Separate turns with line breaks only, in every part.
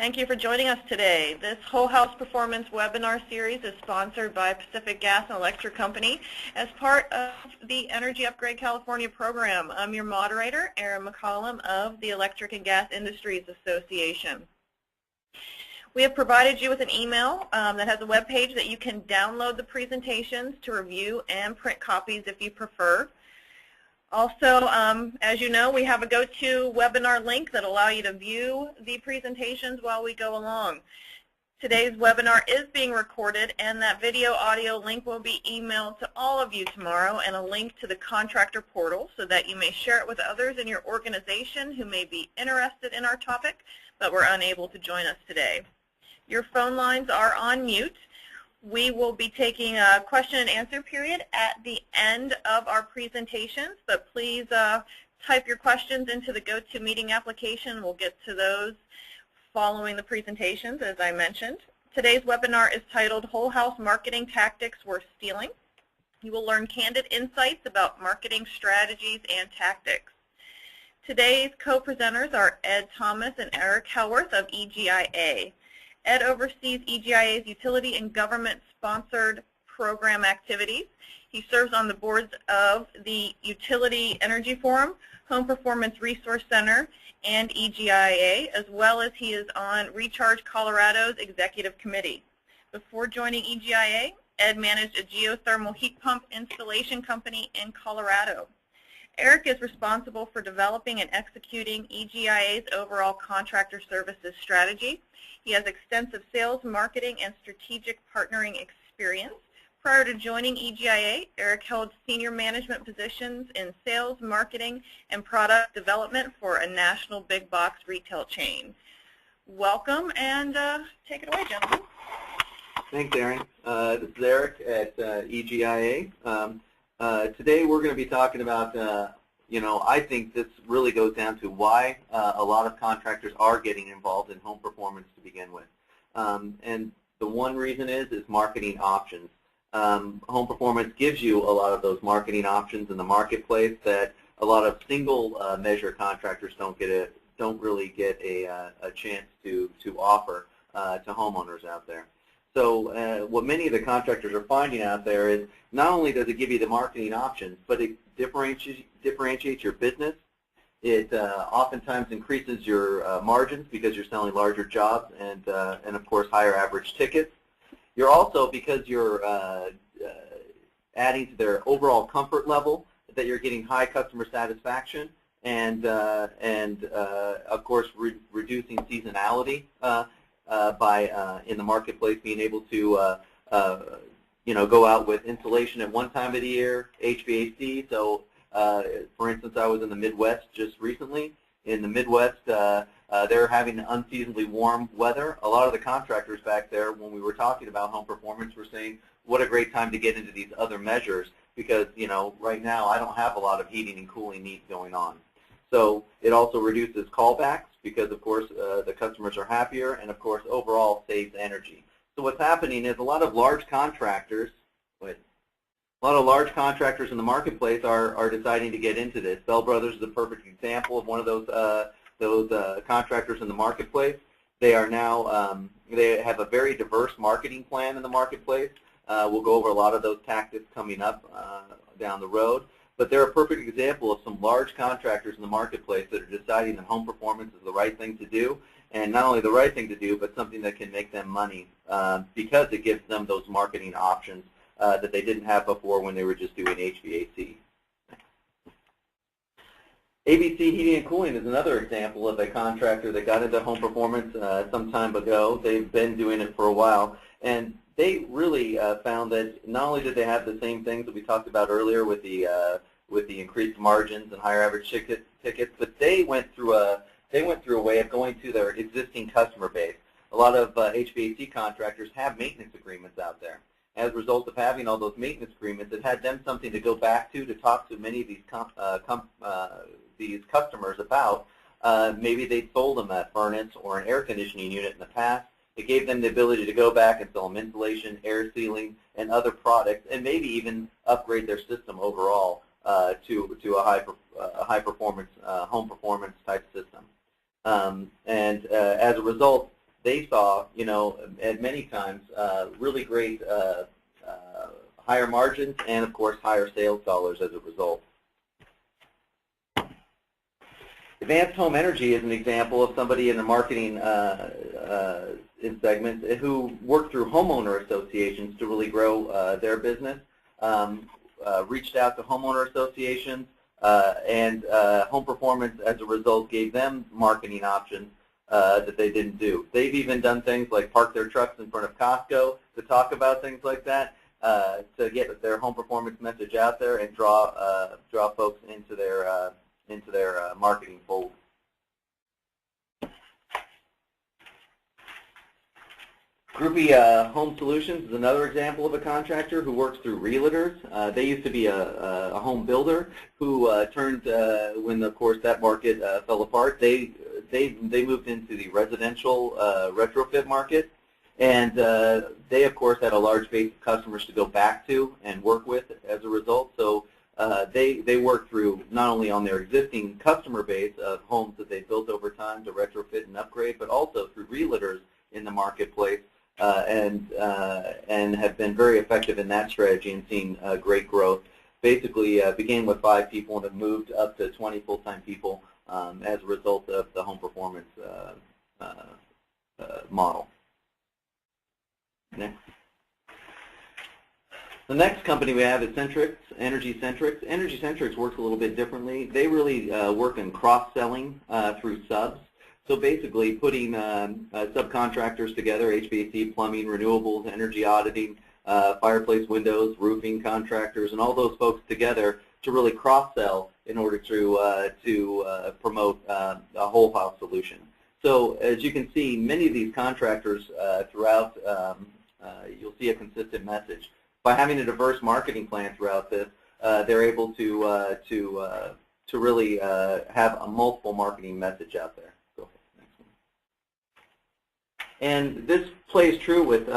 Thank you for joining us today. This Whole House Performance webinar series is sponsored by Pacific Gas and Electric Company as part of the Energy Upgrade California program. I'm your moderator, Erin McCollum of the Electric and Gas Industries Association. We have provided you with an email that has a web page that you can download the presentations to review and print copies if you prefer. Also, as you know, we have a GoToWebinar link that will allow you to view the presentations while we go along. Today's webinar is being recorded, and that video audio link will be emailed to all of you tomorrow, and a link to the contractor portal so that you may share it with others in your organization who may be interested in our topic but were unable to join us today. Your phone lines are on mute. We will be taking a question and answer period at the end of our presentations, but please type your questions into the GoToMeeting application. We'll get to those following the presentations, as I mentioned. Today's webinar is titled Whole House Marketing Tactics Worth Stealing. You will learn candid insights about marketing strategies and tactics. Today's co-presenters are Ed Thomas and Eric Helworth of EGIA. Ed oversees EGIA's utility and government-sponsored program activities. He serves on the boards of the Utility Energy Forum, Home Performance Resource Center, and EGIA, as well as he is on Recharge Colorado's Executive Committee. Before joining EGIA, Ed managed a geothermal heat pump installation company in Colorado. Eric is responsible for developing and executing EGIA's overall contractor services strategy. He has extensive sales, marketing, and strategic partnering experience. Prior to joining EGIA, Eric held senior management positions in sales, marketing, and product development for a national big box retail chain. Welcome, and take it away, gentlemen.
Thanks, Erin. This is Eric at EGIA. Today we're going to be talking about, I think this really goes down to why a lot of contractors are getting involved in home performance to begin with. And the one reason is marketing options. Home performance gives you a lot of those marketing options in the marketplace that a lot of single measure contractors don't really get a chance to offer to homeowners out there. So what many of the contractors are finding out there is not only does it give you the marketing options, but it differentiates your business. It oftentimes increases your margins because you're selling larger jobs and of course higher average tickets. You're also, because you're adding to their overall comfort level, that you're getting high customer satisfaction and of course reducing seasonality by in the marketplace, being able to go out with insulation at one time of the year, HVAC. So for instance, I was in the Midwest just recently. In the Midwest, they're having unseasonably warm weather. A lot of the contractors back there, when we were talking about home performance, were saying, what a great time to get into these other measures because, right now I don't have a lot of heating and cooling needs going on. So it also reduces callbacks because, of course, the customers are happier and, of course, overall saves energy. So what's happening is a lot of large contractors in the marketplace are deciding to get into this. Bell Brothers is a perfect example of one of those contractors in the marketplace. They are now they have a very diverse marketing plan in the marketplace. We'll go over a lot of those tactics coming up down the road. But they're a perfect example of some large contractors in the marketplace that are deciding that home performance is the right thing to do, and not only the right thing to do, but something that can make them money because it gives them those marketing options that they didn't have before when they were just doing HVAC. ABC Heating and Cooling is another example of a contractor that got into home performance some time ago. They've been doing it for a while, and they really found that not only did they have the same things that we talked about earlier with the increased margins and higher average tickets, but they went through a way of going to their existing customer base. A lot of HVAC contractors have maintenance agreements out there. As a result of having all those maintenance agreements, it had them something to go back to talk to many of these customers about. Maybe they sold them a furnace or an air conditioning unit in the past. It gave them the ability to go back and sell them insulation, air sealing, and other products, and maybe even upgrade their system overall to a high performance home performance type system. As a result, they saw, at many times, really great higher margins and, of course, higher sales dollars as a result. Advanced Home Energy is an example of somebody in the marketing segment who worked through homeowner associations to really grow their business, reached out to homeowner associations, and Home Performance, as a result, gave them marketing options that they didn't do. They've even done things like park their trucks in front of Costco to talk about things like that, to get their Home Performance message out there and draw folks into their marketing fold. Groupe Home Solutions is another example of a contractor who works through realtors. They used to be a home builder who turned, when of course that market fell apart, they moved into the residential retrofit market, and they of course had a large base of customers to go back to and work with as a result. So they work through not only on their existing customer base of homes that they built over time to retrofit and upgrade, but also through realtors in the marketplace, and have been very effective in that strategy and seen great growth. Basically began with 5 people and have moved up to 20 full-time people as a result of the Home Performance model. Next. The next company we have is Centrex Energy. Centrex works a little bit differently. They really work in cross-selling through subs. So basically putting subcontractors together, HVAC, plumbing, renewables, energy auditing, fireplace, windows, roofing contractors, and all those folks together to really cross-sell in order to promote a whole house solution. So as you can see, many of these contractors throughout, you'll see a consistent message. By having a diverse marketing plan throughout this, they're able to really have a multiple marketing message out there. Go ahead, next one. And this plays true with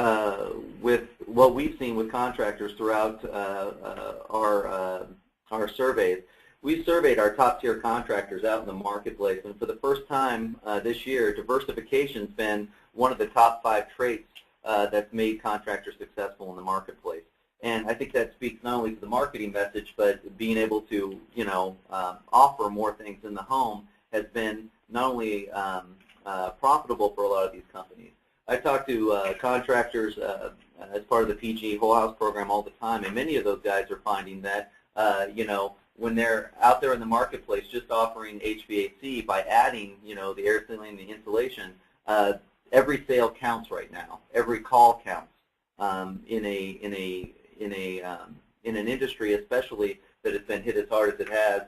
what we've seen with contractors throughout our surveys. We surveyed our top-tier contractors out in the marketplace, and for the first time this year, diversification's been one of the top 5 traits that's made contractors successful in the marketplace. And I think that speaks not only to the marketing message, but being able to, offer more things in the home has been not only profitable for a lot of these companies. I talk to contractors as part of the PG&E Whole House program all the time, and many of those guys are finding that, when they're out there in the marketplace just offering HVAC by adding, the air sealing, the insulation, every sale counts right now. Every call counts in an industry, especially that has been hit as hard as it has,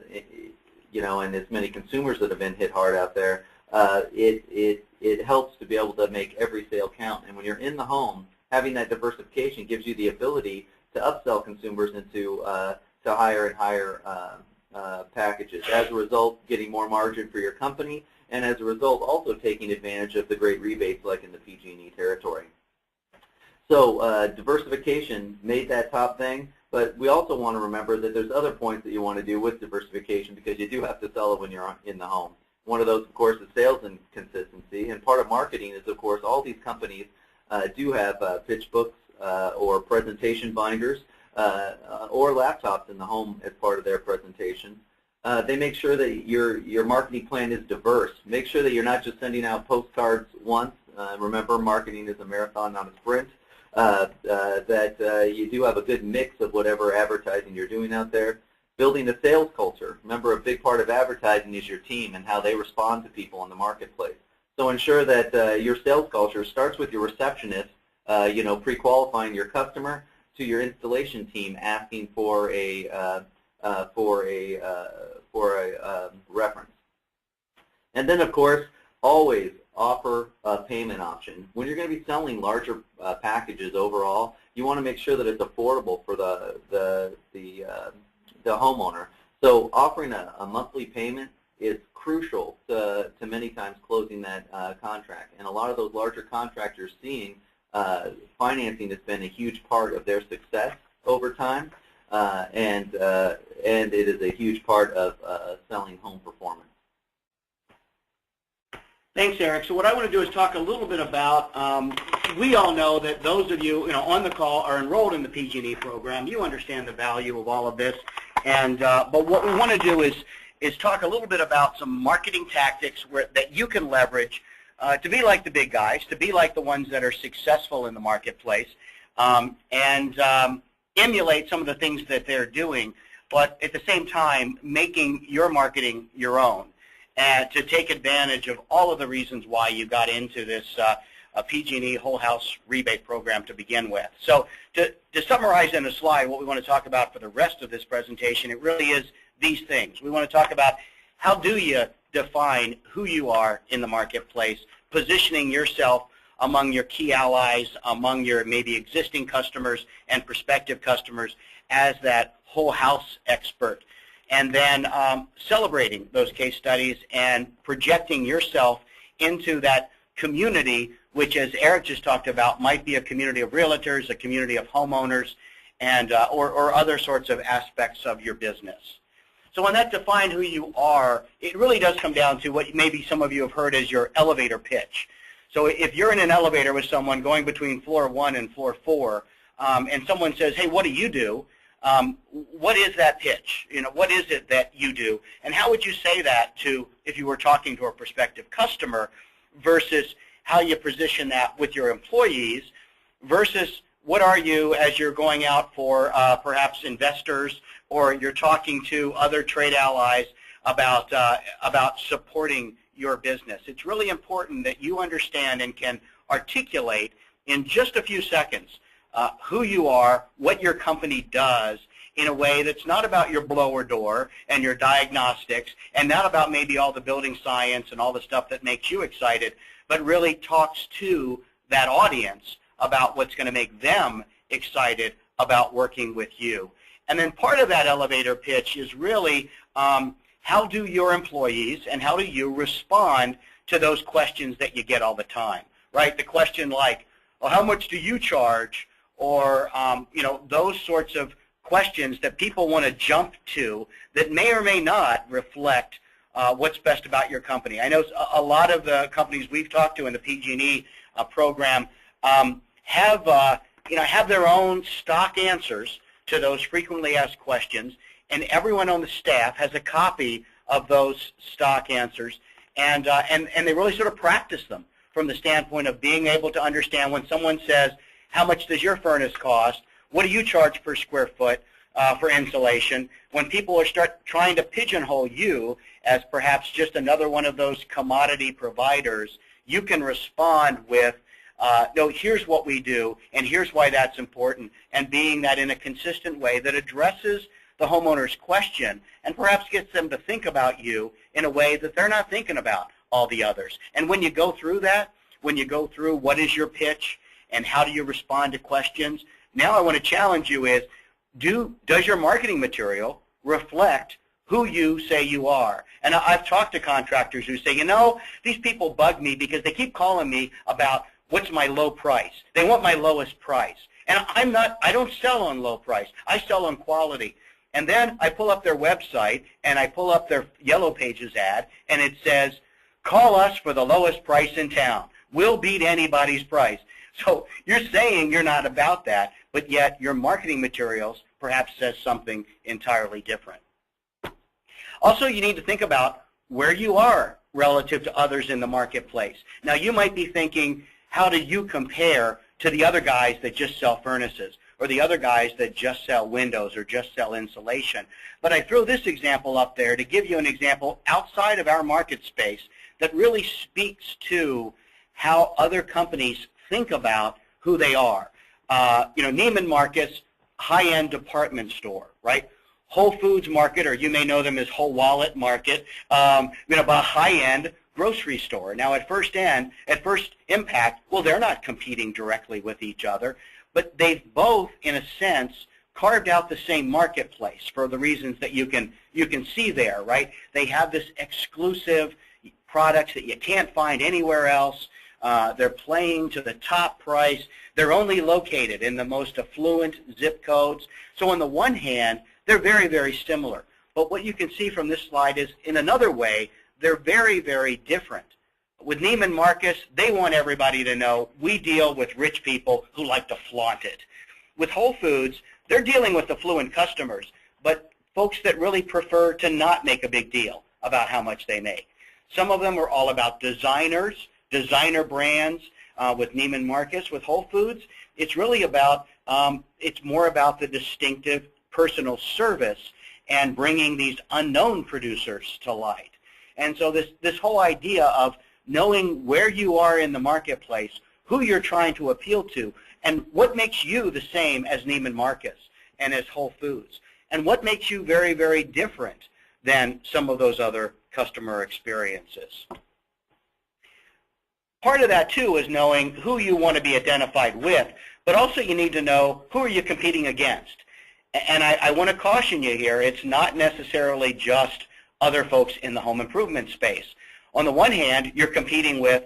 and as many consumers that have been hit hard out there. It helps to be able to make every sale count. And when you're in the home, having that diversification gives you the ability to upsell consumers into to higher and higher packages. As a result, getting more margin for your company, and as a result, also taking advantage of the great rebates like in the PG&E territory. So diversification made that top thing, but we also want to remember that there's other points that you want to do with diversification, because you do have to sell it when you're in the home. One of those, of course, is sales and consistency, and part of marketing is, of course, all these companies do have pitch books or presentation binders or laptops in the home as part of their presentation. They make sure that your marketing plan is diverse. Make sure that you're not just sending out postcards once. Remember, marketing is a marathon, not a sprint. That you do have a good mix of whatever advertising you're doing out there. Building a sales culture. Remember, a big part of advertising is your team and how they respond to people in the marketplace. So ensure that your sales culture starts with your receptionist, pre-qualifying your customer, to your installation team asking for a reference. And then, of course, always offer a payment option. When you're going to be selling larger packages overall, you want to make sure that it's affordable for the homeowner. So offering a monthly payment is crucial to many times closing that contract. And a lot of those larger contractors seeing financing has been a huge part of their success over time, and it is a huge part of selling Home Performance.
Thanks, Eric. So what I want to do is talk a little bit about, we all know that those of you, on the call are enrolled in the PG&E program. You understand the value of all of this. And but what we want to do is talk a little bit about some marketing tactics that you can leverage to be like the big guys, to be like the ones that are successful in the marketplace, and emulate some of the things that they're doing, but at the same time making your marketing your own, and to take advantage of all of the reasons why you got into this PG&E whole house rebate program to begin with. So to summarize in a slide what we want to talk about for the rest of this presentation, it really is these things. We want to talk about how do you define who you are in the marketplace, positioning yourself among your key allies, among your maybe existing customers and prospective customers as that whole house expert, and then celebrating those case studies and projecting yourself into that community, which, as Eric just talked about, might be a community of realtors, a community of homeowners, and or other sorts of aspects of your business. So when that defines who you are, it really does come down to what maybe some of you have heard as your elevator pitch. So if you're in an elevator with someone going between floor 1 and floor 4, and someone says, hey, what do you do? What is that pitch? What is it that you do? And how would you say that to, if you were talking to a prospective customer, versus how you position that with your employees, versus what are you as you're going out for perhaps investors, or you're talking to other trade allies about supporting your business. It's really important that you understand and can articulate in just a few seconds who you are, what your company does, in a way that's not about your blower door and your diagnostics, and not about maybe all the building science and all the stuff that makes you excited, but really talks to that audience about what's going to make them excited about working with you. And then part of that elevator pitch is really how do your employees and how do you respond to those questions that you get all the time, right? The question like, well, how much do you charge? Or, those sorts of questions that people want to jump to that may or may not reflect what's best about your company. I know a lot of the companies we've talked to in the PG&E program have their own stock answers to those frequently asked questions, and everyone on the staff has a copy of those stock answers, and they really sort of practice them from the standpoint of being able to understand when someone says, how much does your furnace cost? What do you charge per square foot for insulation? When people start trying to pigeonhole you as perhaps just another one of those commodity providers, you can respond with, no, here's what we do, and here's why that's important, and being that in a consistent way that addresses the homeowner's question and perhaps gets them to think about you in a way that they're not thinking about all the others. And when you go through that, when you go through what is your pitch and how do you respond to questions, now I want to challenge you is, does your marketing material reflect who you say you are? And I've talked to contractors who say, these people bug me because they keep calling me about what's my low price. They want my lowest price. And I don't sell on low price. I sell on quality. And then I pull up their website and I pull up their Yellow Pages ad, and it says, call us for the lowest price in town. We'll beat anybody's price. So you're saying you're not about that, but yet your marketing materials perhaps says something entirely different. Also, you need to think about where you are relative to others in the marketplace. Now, you might be thinking, how do you compare to the other guys that just sell furnaces, or the other guys that just sell windows or just sell insulation? But I throw this example up there to give you an example outside of our market space that really speaks to how other companies think about who they are. Neiman Marcus, high-end department store, right? Whole Foods Market, or you may know them as Whole Wallet Market, a high-end grocery store. Now, at first impact, well, they're not competing directly with each other, but they've both, in a sense, carved out the same marketplace for the reasons that you can see there, right? They have this exclusive products that you can't find anywhere else. They're playing to the top price. They're only located in the most affluent zip codes. So on the one hand, they're very, very similar. But what you can see from this slide is, in another way, they're very, very different. With Neiman Marcus, they want everybody to know we deal with rich people who like to flaunt it. With Whole Foods, they're dealing with affluent customers, but folks that really prefer to not make a big deal about how much they make. Some of them are all about designers, designer brands. With Neiman Marcus, with Whole Foods, it's really about, it's more about the distinctive personal service and bringing these unknown producers to light. And so this whole idea of knowing where you are in the marketplace, who you're trying to appeal to, and what makes you the same as Neiman Marcus and as Whole Foods, and what makes you very, very different than some of those other customer experiences. Part of that, too, is knowing who you want to be identified with, but also you need to know who are you competing against. And I want to caution you here, it's not necessarily just other folks in the home improvement space. On the one hand, you're competing with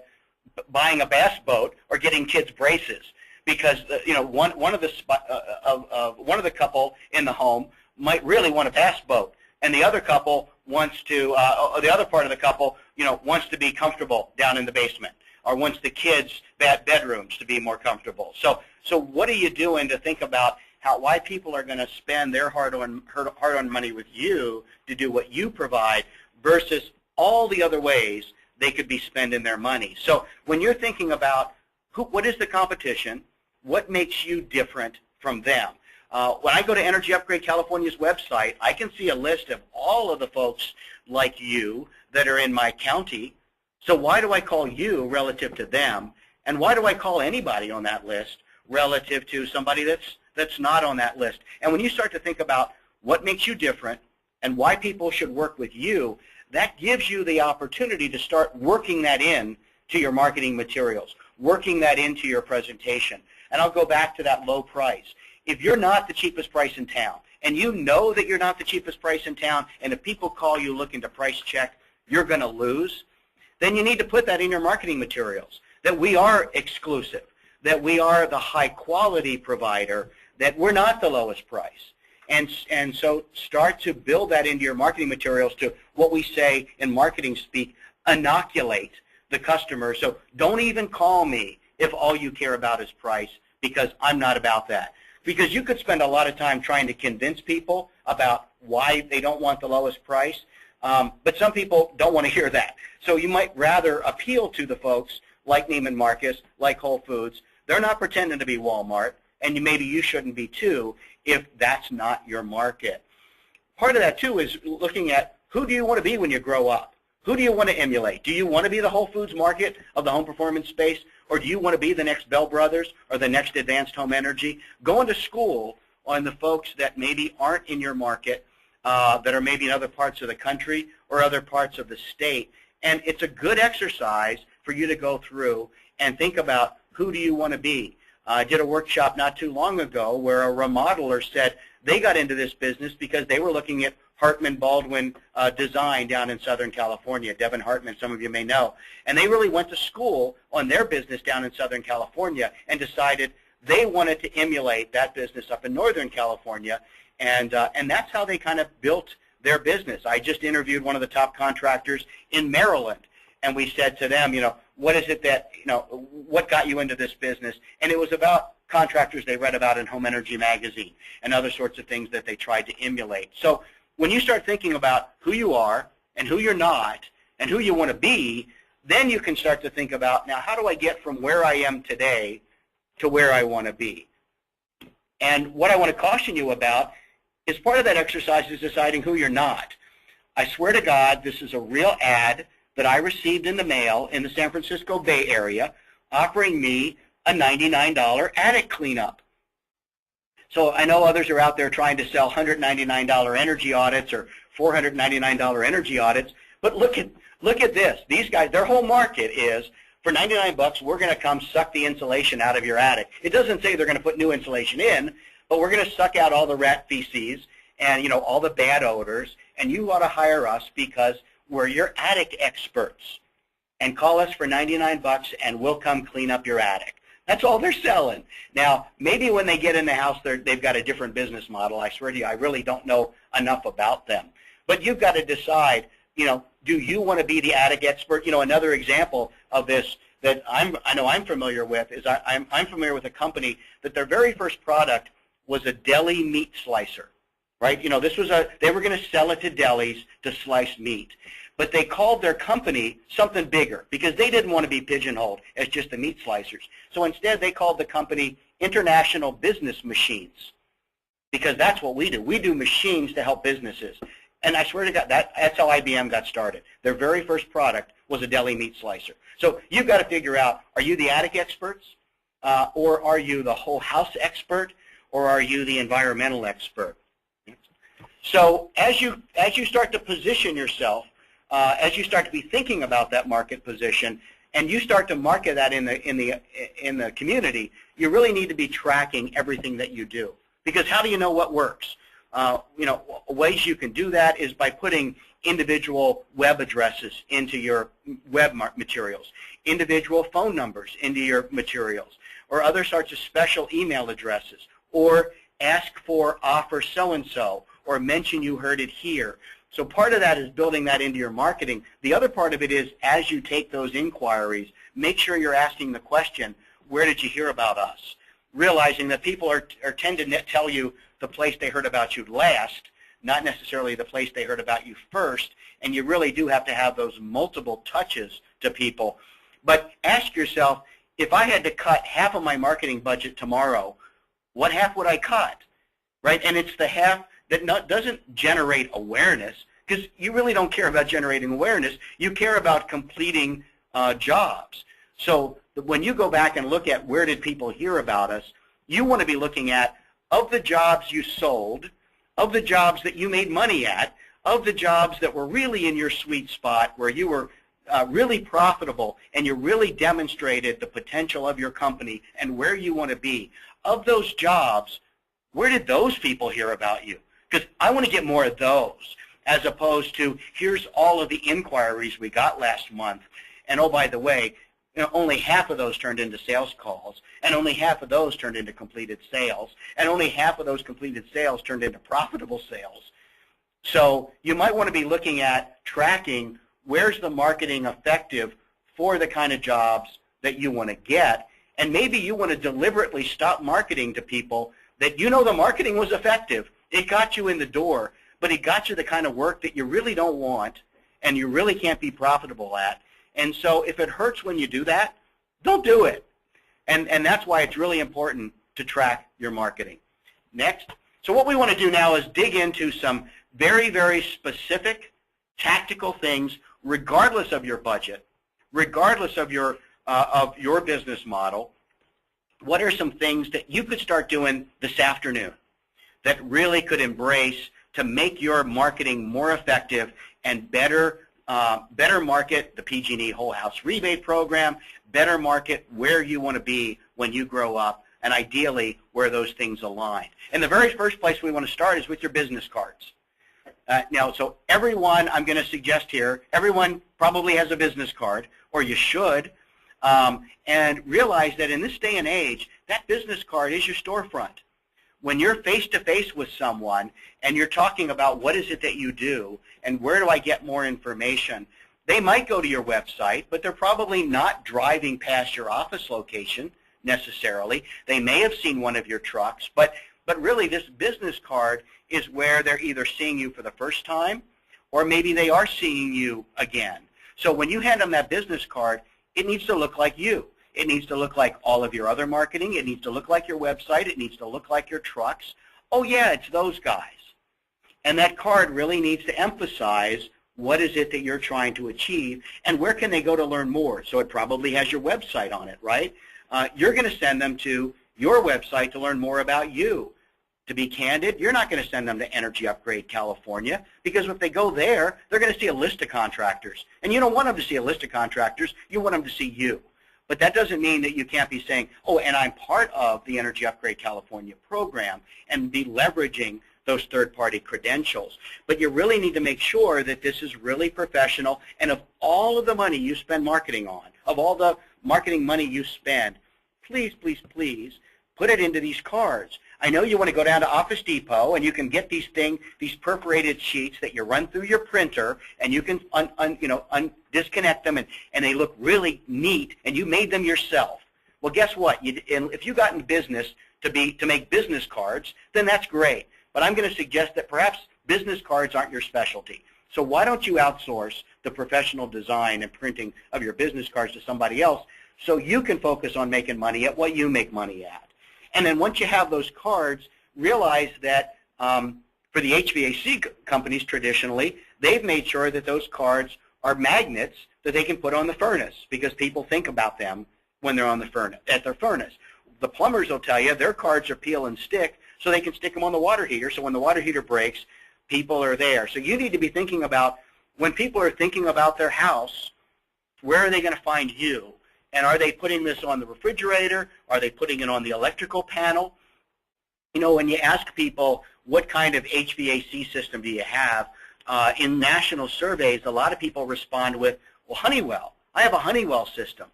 buying a bass boat or getting kids braces, because one of the couple in the home might really want a bass boat, and the other couple wants to, the other part of the couple, wants to be comfortable down in the basement, or wants the kids' bedrooms to be more comfortable. So what are you doing to think about why people are going to spend their hard-earned money with you to do what you provide versus all the other ways they could be spending their money? So when you're thinking about what is the competition, what makes you different from them? When I go to Energy Upgrade California's website, I can see a list of all of the folks like you that are in my county. So why do I call you relative to them, and why do I call anybody on that list relative to somebody that's not on that list? And when you start to think about what makes you different and why people should work with you, that gives you the opportunity to start working that in to your marketing materials, working that into your presentation. And I'll go back to that low price. If you're not the cheapest price in town, and you know that you're not the cheapest price in town, and if people call you looking to price check, you're going to lose, then you need to put that in your marketing materials, that we are exclusive, that we are the high-quality provider, that we're not the lowest price. And so start to build that into your marketing materials to what we say in marketing speak, inoculate the customer. So don't even call me if all you care about is price, because I'm not about that. Because you could spend a lot of time trying to convince people about why they don't want the lowest price, but some people don't want to hear that. So you might rather appeal to the folks like Neiman Marcus, like Whole Foods. They're not pretending to be Walmart, and maybe you shouldn't be too if that's not your market. Part of that, too, is looking at who do you want to be when you grow up? Who do you want to emulate? Do you want to be the Whole Foods market of the home performance space, or do you want to be the next Bell Brothers or the next Advanced Home Energy? Go into school on the folks that maybe aren't in your market, that are maybe in other parts of the country or other parts of the state. And it's a good exercise for you to go through and think about who do you want to be. I did a workshop not too long ago where a remodeler said they got into this business because they were looking at Hartman Baldwin Design down in Southern California. Devin Hartman, some of you may know. And they really went to school on their business down in Southern California and decided they wanted to emulate that business up in Northern California. And that's how they kind of built their business. I just interviewed one of the top contractors in Maryland, and we said to them, what is it that, what got you into this business? And it was about contractors they read about in Home Energy Magazine and other sorts of things that they tried to emulate. So when you start thinking about who you are and who you're not and who you want to be, then you can start to think about, now, how do I get from where I am today to where I want to be? And what I want to caution you about is part of that exercise is deciding who you're not. I swear to God, this is a real ad that I received in the mail in the San Francisco Bay Area offering me a $99 attic cleanup. So I know others are out there trying to sell $199 energy audits or $499 energy audits, but look at this. These guys, their whole market is, for 99 bucks, we're going to come suck the insulation out of your attic. It doesn't say they're going to put new insulation in, but we're going to suck out all the rat feces and all the bad odors, and you ought to hire us because we're your attic experts. And call us for 99 bucks and we'll come clean up your attic. That's all they're selling. Now, maybe when they get in the house, they've got a different business model. I swear to you, I really don't know enough about them. But you've got to decide, do you want to be the attic expert? Another example of this that I know I'm familiar with is I'm familiar with a company that their very first product was a deli meat slicer, right? This was they were going to sell it to delis to slice meat, but they called their company something bigger because they didn't want to be pigeonholed as just the meat slicers. So instead, they called the company International Business Machines, because that's what we do. We do machines to help businesses. And I swear to God, that's how IBM got started. Their very first product was a deli meat slicer. So you've got to figure out, are you the attic experts, or are you the whole house expert, or are you the environmental expert? So as you start to position yourself, as you start to be thinking about that market position, and you start to market that in the community, you really need to be tracking everything that you do. Because how do you know what works? Ways you can do that is by putting individual web addresses into your web materials, individual phone numbers into your materials, or other sorts of special email addresses, or ask for offer so-and-so, or mention you heard it here. So part of that is building that into your marketing. The other part of it is, as you take those inquiries, make sure you're asking the question, where did you hear about us? Realizing that people tend to tell you the place they heard about you last, not necessarily the place they heard about you first, and you really do have to have those multiple touches to people. But ask yourself, if I had to cut half of my marketing budget tomorrow, what half would I cut, right? And it's the half that doesn't generate awareness, because you really don't care about generating awareness. You care about completing jobs. So when you go back and look at where did people hear about us, you want to be looking at, of the jobs you sold, of the jobs that you made money at, of the jobs that were really in your sweet spot, where you were really profitable and you really demonstrated the potential of your company and where you want to be. Of those jobs, where did those people hear about you? Because I want to get more of those, as opposed to, here's all of the inquiries we got last month, and oh, by the way, only half of those turned into sales calls, and only half of those turned into completed sales, and only half of those completed sales turned into profitable sales. So you might want to be looking at tracking, where's the marketing effective for the kind of jobs that you want to get, and maybe you want to deliberately stop marketing to people that the marketing was effective. It got you in the door, but it got you the kind of work that you really don't want and you really can't be profitable at. And so if it hurts when you do that, don't do it. And that's why it's really important to track your marketing. Next. So what we want to do now is dig into some very, very specific tactical things, regardless of your budget, regardless of your business model. What are some things that you could start doing this afternoon that really could embrace to make your marketing more effective and better market the PG&E Whole House Rebate Program, better market where you want to be when you grow up, and ideally where those things align. And the very first place we want to start is with your business cards. Now, so everyone, I'm going to suggest here, everyone probably has a business card, or you should, and realize that in this day and age, that business card is your storefront. When you're face-to-face with someone and you're talking about what is it that you do and where do I get more information, they might go to your website, but they're probably not driving past your office location necessarily. They may have seen one of your trucks, but really this business card is where they're either seeing you for the first time or maybe they are seeing you again. So when you hand them that business card, it needs to look like you. It needs to look like all of your other marketing. It needs to look like your website. It needs to look like your trucks. Oh, yeah, it's those guys. And that card really needs to emphasize what is it that you're trying to achieve and where can they go to learn more. So it probably has your website on it, right? You're going to send them to your website to learn more about you. To be candid, you're not going to send them to Energy Upgrade California, because if they go there, they're going to see a list of contractors. And you don't want them to see a list of contractors. You want them to see you. But that doesn't mean that you can't be saying, oh, and I'm part of the Energy Upgrade California program, and be leveraging those third-party credentials. But you really need to make sure that this is really professional, and of all of the money you spend marketing on, of all the marketing money you spend, please, please, please, put it into these cards. I know you want to go down to Office Depot and you can get these perforated sheets that you run through your printer, and you can disconnect them, and they look really neat, and you made them yourself. Well, guess what? If you got in business to make business cards, then that's great. But I'm going to suggest that perhaps business cards aren't your specialty. So why don't you outsource the professional design and printing of your business cards to somebody else so you can focus on making money at what you make money at? And then once you have those cards, realize that for the HVAC companies traditionally, they've made sure that those cards are magnets that they can put on the furnace, because people think about them when they're on the furnace, at their furnace. The plumbers will tell you their cards are peel and stick, so they can stick them on the water heater, so when the water heater breaks, people are there. So you need to be thinking about, when people are thinking about their house, where are they going to find you? And are they putting this on the refrigerator? Are they putting it on the electrical panel? You know, when you ask people, what kind of HVAC system do you have, in national surveys, a lot of people respond with, well, Honeywell. I have a Honeywell system.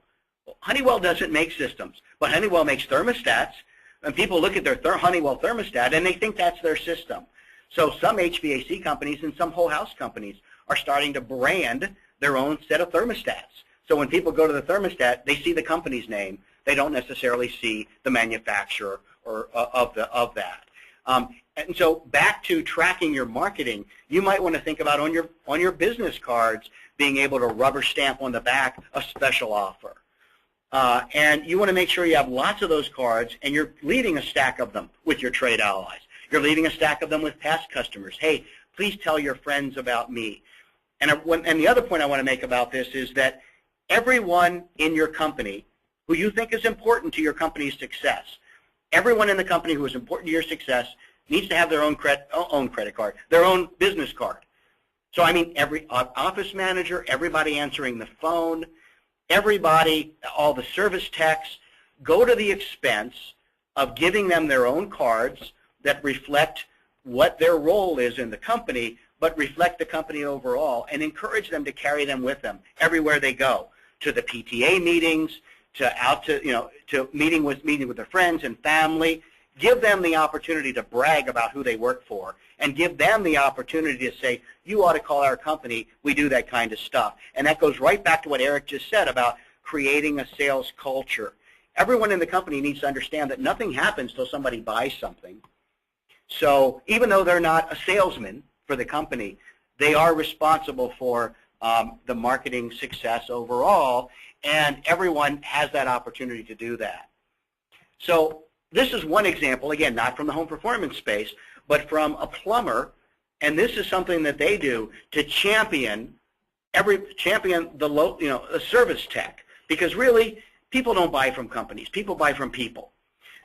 Well, Honeywell doesn't make systems, but Honeywell makes thermostats, and people look at their Honeywell thermostat and they think that's their system. So some HVAC companies and some whole house companies are starting to brand their own set of thermostats. So when people go to the thermostat, they see the company's name. They don't necessarily see the manufacturer or of that. And so back to tracking your marketing, you might want to think about on your business cards being able to rubber stamp on the back a special offer. And you want to make sure you have lots of those cards, and you're leaving a stack of them with your trade allies. You're leaving a stack of them with past customers. Hey, please tell your friends about me. And the other point I want to make about this is that everyone in your company who you think is important to your company's success, everyone in the company who is important to your success needs to have their own credit card, their own business card. So I mean, every office manager, everybody answering the phone, everybody, all the service techs, go to the expense of giving them their own cards that reflect what their role is in the company, but reflect the company overall, and encourage them to carry them with them everywhere they go, to the PTA meetings, to meeting with their friends and family. Give them the opportunity to brag about who they work for, and give them the opportunity to say, you ought to call our company, we do that kind of stuff. And that goes right back to what Eric just said about creating a sales culture. Everyone in the company needs to understand that nothing happens till somebody buys something. So even though they're not a salesman for the company, they are responsible for the marketing success overall, and everyone has that opportunity to do that. So this is one example, again, not from the home performance space, but from a plumber, and this is something that they do to champion the service tech, because really people don't buy from companies, people buy from people.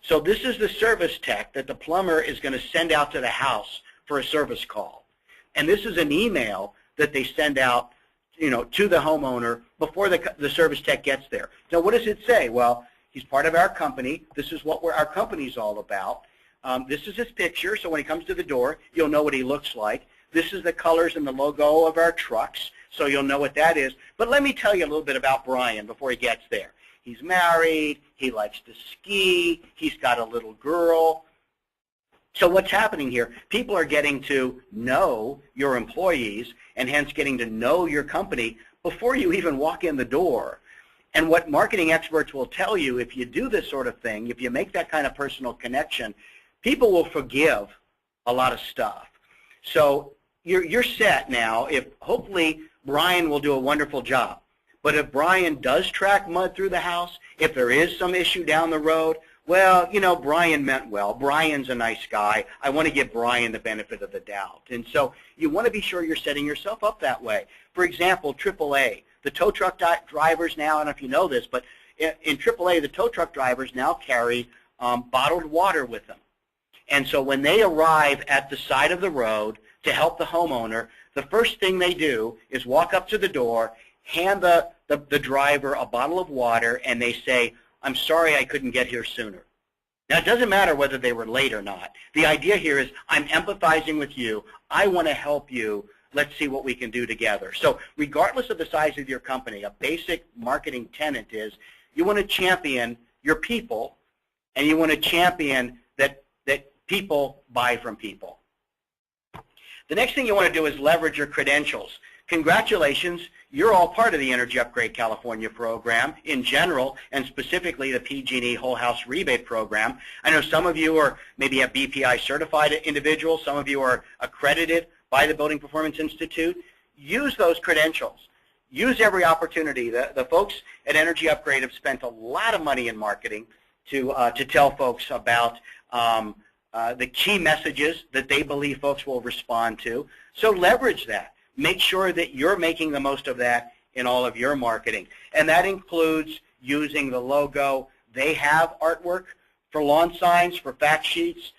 So this is the service tech that the plumber is going to send out to the house for a service call. And this is an email that they send out, to the homeowner before the service tech gets there. Now, what does it say? Well, he's part of our company. This is what our company's all about. This is his picture, so when he comes to the door, you'll know what he looks like. This is the colors and the logo of our trucks, so you'll know what that is. But let me tell you a little bit about Brian before he gets there. He's married, he likes to ski, he's got a little girl. So what's happening here? People are getting to know your employees, and hence getting to know your company before you even walk in the door. And what marketing experts will tell you, if you do this sort of thing, if you make that kind of personal connection, people will forgive a lot of stuff. So you're set now. If hopefully Brian will do a wonderful job. But if Brian does track mud through the house, if there is some issue down the road, well, Brian meant well. Brian's a nice guy. I want to give Brian the benefit of the doubt. And so you want to be sure you're setting yourself up that way. For example, AAA, the tow truck drivers now, I don't know if you know this, but in AAA, the tow truck drivers now carry bottled water with them. And so when they arrive at the side of the road to help the homeowner, the first thing they do is walk up to the door, hand the driver a bottle of water, and they say, I'm sorry I couldn't get here sooner. Now, it doesn't matter whether they were late or not. The idea here is I'm empathizing with you. I want to help you. Let's see what we can do together. So regardless of the size of your company, a basic marketing tenet is you want to champion your people, and you want to champion that People buy from people. The next thing you want to do is leverage your credentials. Congratulations, you're all part of the Energy Upgrade California program in general, and specifically the PG&E Whole House Rebate Program. I know some of you are maybe have BPI certified individuals, some of you are accredited by the Building Performance Institute. Use those credentials. Use every opportunity. The folks at Energy Upgrade have spent a lot of money in marketing to tell folks about the key messages that they believe folks will respond to. So leverage that. Make sure that you're making the most of that in all of your marketing. And that includes using the logo. They have artwork for lawn signs, for fact sheets,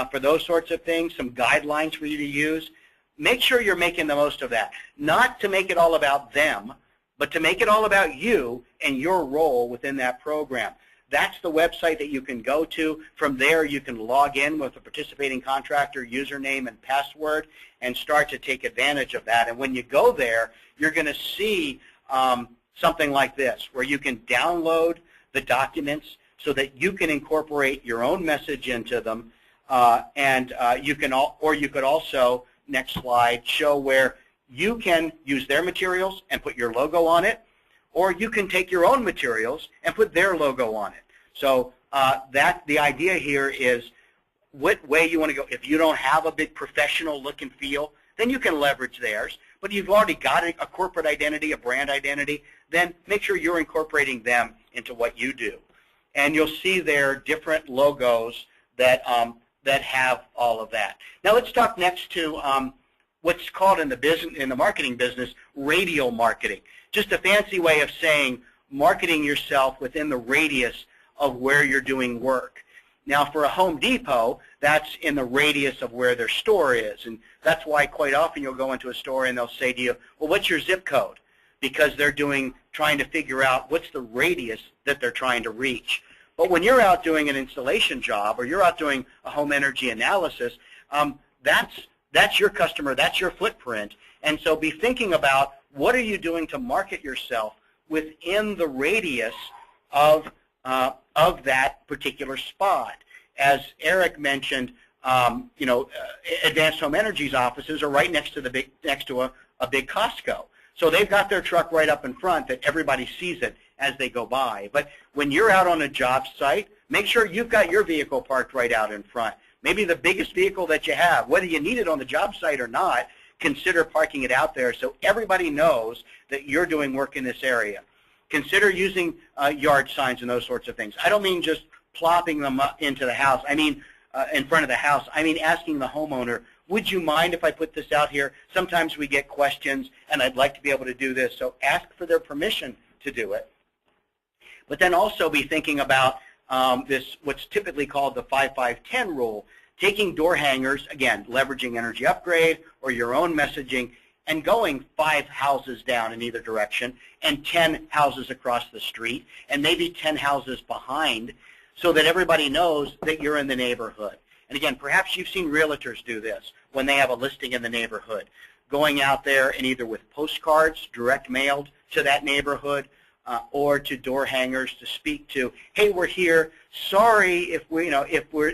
for those sorts of things, some guidelines for you to use. Make sure you're making the most of that. Not to make it all about them, but to make it all about you and your role within that program. That's the website that you can go to. From there, you can log in with a participating contractor username and password and start to take advantage of that. And when you go there, you're going to see something like this, where you can download the documents so that you can incorporate your own message into them. You could also, next slide, show where you can use their materials and put your logo on it, or you can take your own materials and put their logo on it. So the idea here is what way you want to go. If you don't have a big professional look and feel, then you can leverage theirs. But you've already got a corporate identity, a brand identity, then make sure you're incorporating them into what you do. And you'll see there different logos that have all of that. Now let's talk next to what's called in the marketing business radial marketing. Just a fancy way of saying marketing yourself within the radius of where you're doing work. Now for a Home Depot, that's in the radius of where their store is, and that's why quite often you'll go into a store and they'll say to you, well, what's your zip code? Because they're trying to figure out what's the radius that they're trying to reach. But when you're out doing an installation job or you're out doing a home energy analysis, that's your customer, that's your footprint, and so be thinking about what are you doing to market yourself within the radius of that particular spot. As Eric mentioned, Advanced Home Energy's offices are right next to a big Costco. So they've got their truck right up in front that everybody sees it as they go by. But when you're out on a job site, make sure you've got your vehicle parked right out in front. Maybe the biggest vehicle that you have, whether you need it on the job site or not, consider parking it out there so everybody knows that you're doing work in this area. Consider using yard signs and those sorts of things. I don't mean just plopping them up into the house. I mean in front of the house. I mean asking the homeowner, would you mind if I put this out here? Sometimes we get questions, and I'd like to be able to do this. So ask for their permission to do it. But then also be thinking about what's typically called the 5-5-10 rule, taking door hangers, again, leveraging Energy Upgrade or your own messaging, and going 5 houses down in either direction and 10 houses across the street and maybe 10 houses behind so that everybody knows that you're in the neighborhood. And again, perhaps you've seen realtors do this when they have a listing in the neighborhood, going out there and either with postcards direct mailed to that neighborhood or to door hangers to speak to, hey, we're here. Sorry if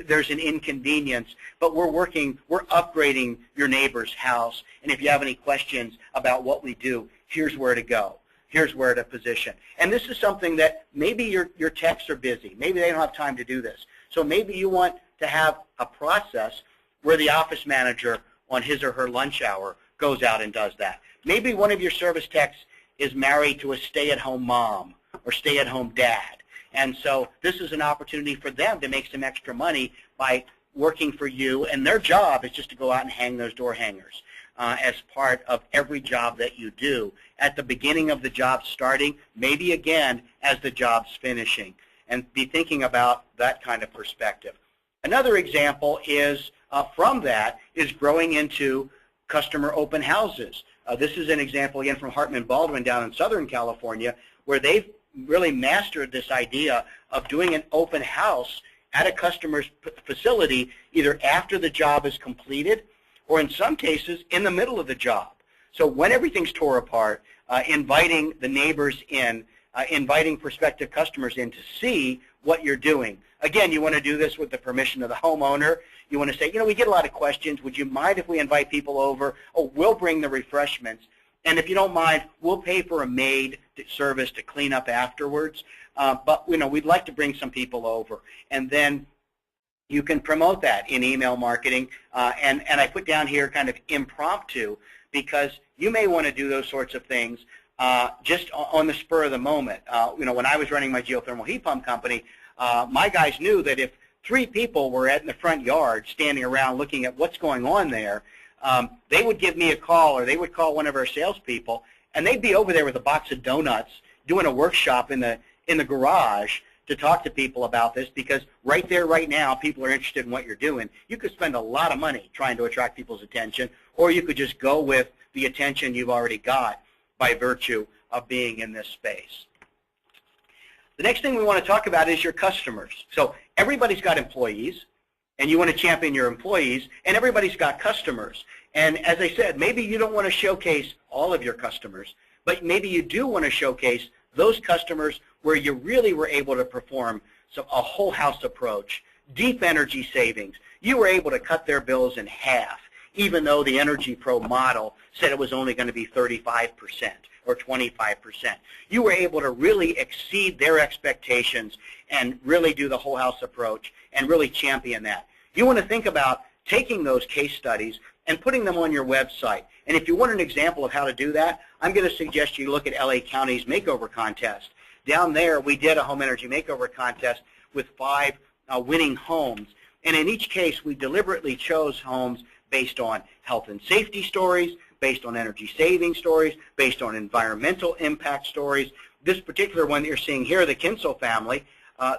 there's an inconvenience, but we're upgrading your neighbor's house, and if you have any questions about what we do, here's where to go. Here's where to position. And this is something that maybe your techs are busy. Maybe they don't have time to do this. So maybe you want to have a process where the office manager on his or her lunch hour goes out and does that. Maybe one of your service techs is married to a stay-at-home mom or stay-at-home dad. And so this is an opportunity for them to make some extra money by working for you, and their job is just to go out and hang those door hangers as part of every job that you do. At the beginning of the job starting, maybe again as the job's finishing, and be thinking about that kind of perspective. Another example is from that is growing into customer open houses. This is an example, again, from Hartman Baldwin down in Southern California, where they've really mastered this idea of doing an open house at a customer's facility either after the job is completed or in some cases in the middle of the job. So when everything's tore apart, inviting the neighbors in, inviting prospective customers in to see what you're doing. Again, you want to do this with the permission of the homeowner. You want to say, we get a lot of questions. Would you mind if we invite people over? Oh, we'll bring the refreshments. And if you don't mind, we'll pay for a maid service to clean up afterwards. But, we'd like to bring some people over. And then you can promote that in email marketing. And I put down here kind of impromptu, because you may want to do those sorts of things just on the spur of the moment. When I was running my geothermal heat pump company, my guys knew that if 3 people were in the front yard standing around looking at what's going on there, they would give me a call, or they would call one of our salespeople, and they'd be over there with a box of donuts doing a workshop in the garage to talk to people about this, because right there, right now, people are interested in what you're doing. You could spend a lot of money trying to attract people's attention, or you could just go with the attention you've already got by virtue of being in this space. The next thing we want to talk about is your customers. So everybody's got employees, and you want to champion your employees, and everybody's got customers. And as I said, maybe you don't want to showcase all of your customers, but maybe you do want to showcase those customers where you really were able to perform a whole house approach, deep energy savings. You were able to cut their bills in half, even though the Energy Pro model said it was only going to be 35% or 25%. You were able to really exceed their expectations and really do the whole house approach and really champion that. You want to think about taking those case studies and putting them on your website. And if you want an example of how to do that, I'm going to suggest you look at LA County's makeover contest. Down there, we did a home energy makeover contest with 5 winning homes. And in each case, we deliberately chose homes based on health and safety stories, based on energy saving stories, based on environmental impact stories. This particular one that you're seeing here, the Kinsel family,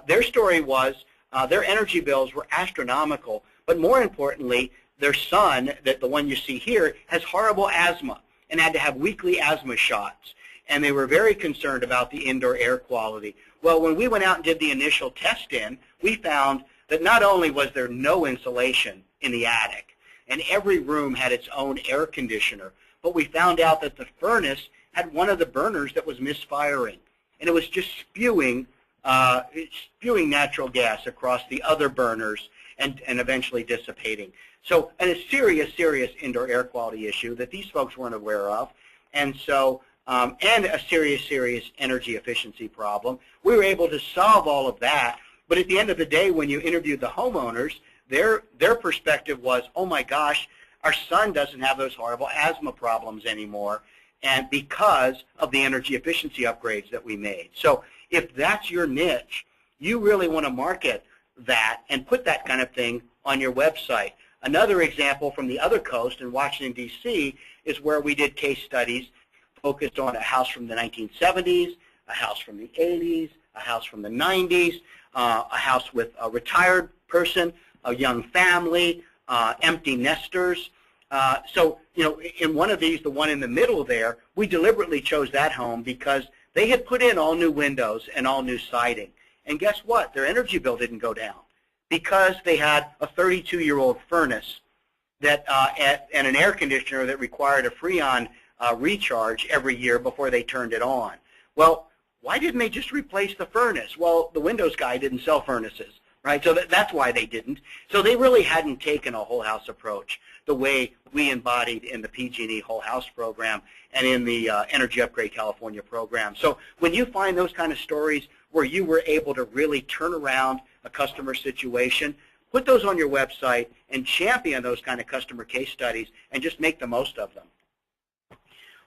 their story was their energy bills were astronomical, but more importantly, their son, the one you see here, has horrible asthma and had to have weekly asthma shots. And they were very concerned about the indoor air quality. Well, when we went out and did the initial test in, we found that not only was there no insulation in the attic, and every room had its own air conditioner, but we found out that the furnace had one of the burners that was misfiring, and it was just spewing natural gas across the other burners and eventually dissipating. So, and a serious indoor air quality issue that these folks weren't aware of, and so, and a serious energy efficiency problem. We were able to solve all of that, but at the end of the day, when you interviewed the homeowners, their perspective was, oh my gosh, our son doesn't have those horrible asthma problems anymore, and because of the energy efficiency upgrades that we made. So if that's your niche, you really want to market that and put that kind of thing on your website. Another example from the other coast in Washington, D.C. is where we did case studies focused on a house from the 1970s, a house from the 80s, a house from the 90s, a house with a retired person, a young family, empty nesters. So, in one of these, the one in the middle there, we deliberately chose that home because they had put in all new windows and all new siding. And guess what? Their energy bill didn't go down because they had a 32-year-old furnace that and an air conditioner that required a Freon recharge every year before they turned it on. Well, why didn't they just replace the furnace? Well, the Windows guy didn't sell furnaces, right? So that's why they didn't. So they really hadn't taken a whole house approach the way we embodied in the PG&E Whole House program and in the Energy Upgrade California program. So when you find those kind of stories where you were able to really turn around a customer situation, put those on your website and champion those kind of customer case studies and just make the most of them.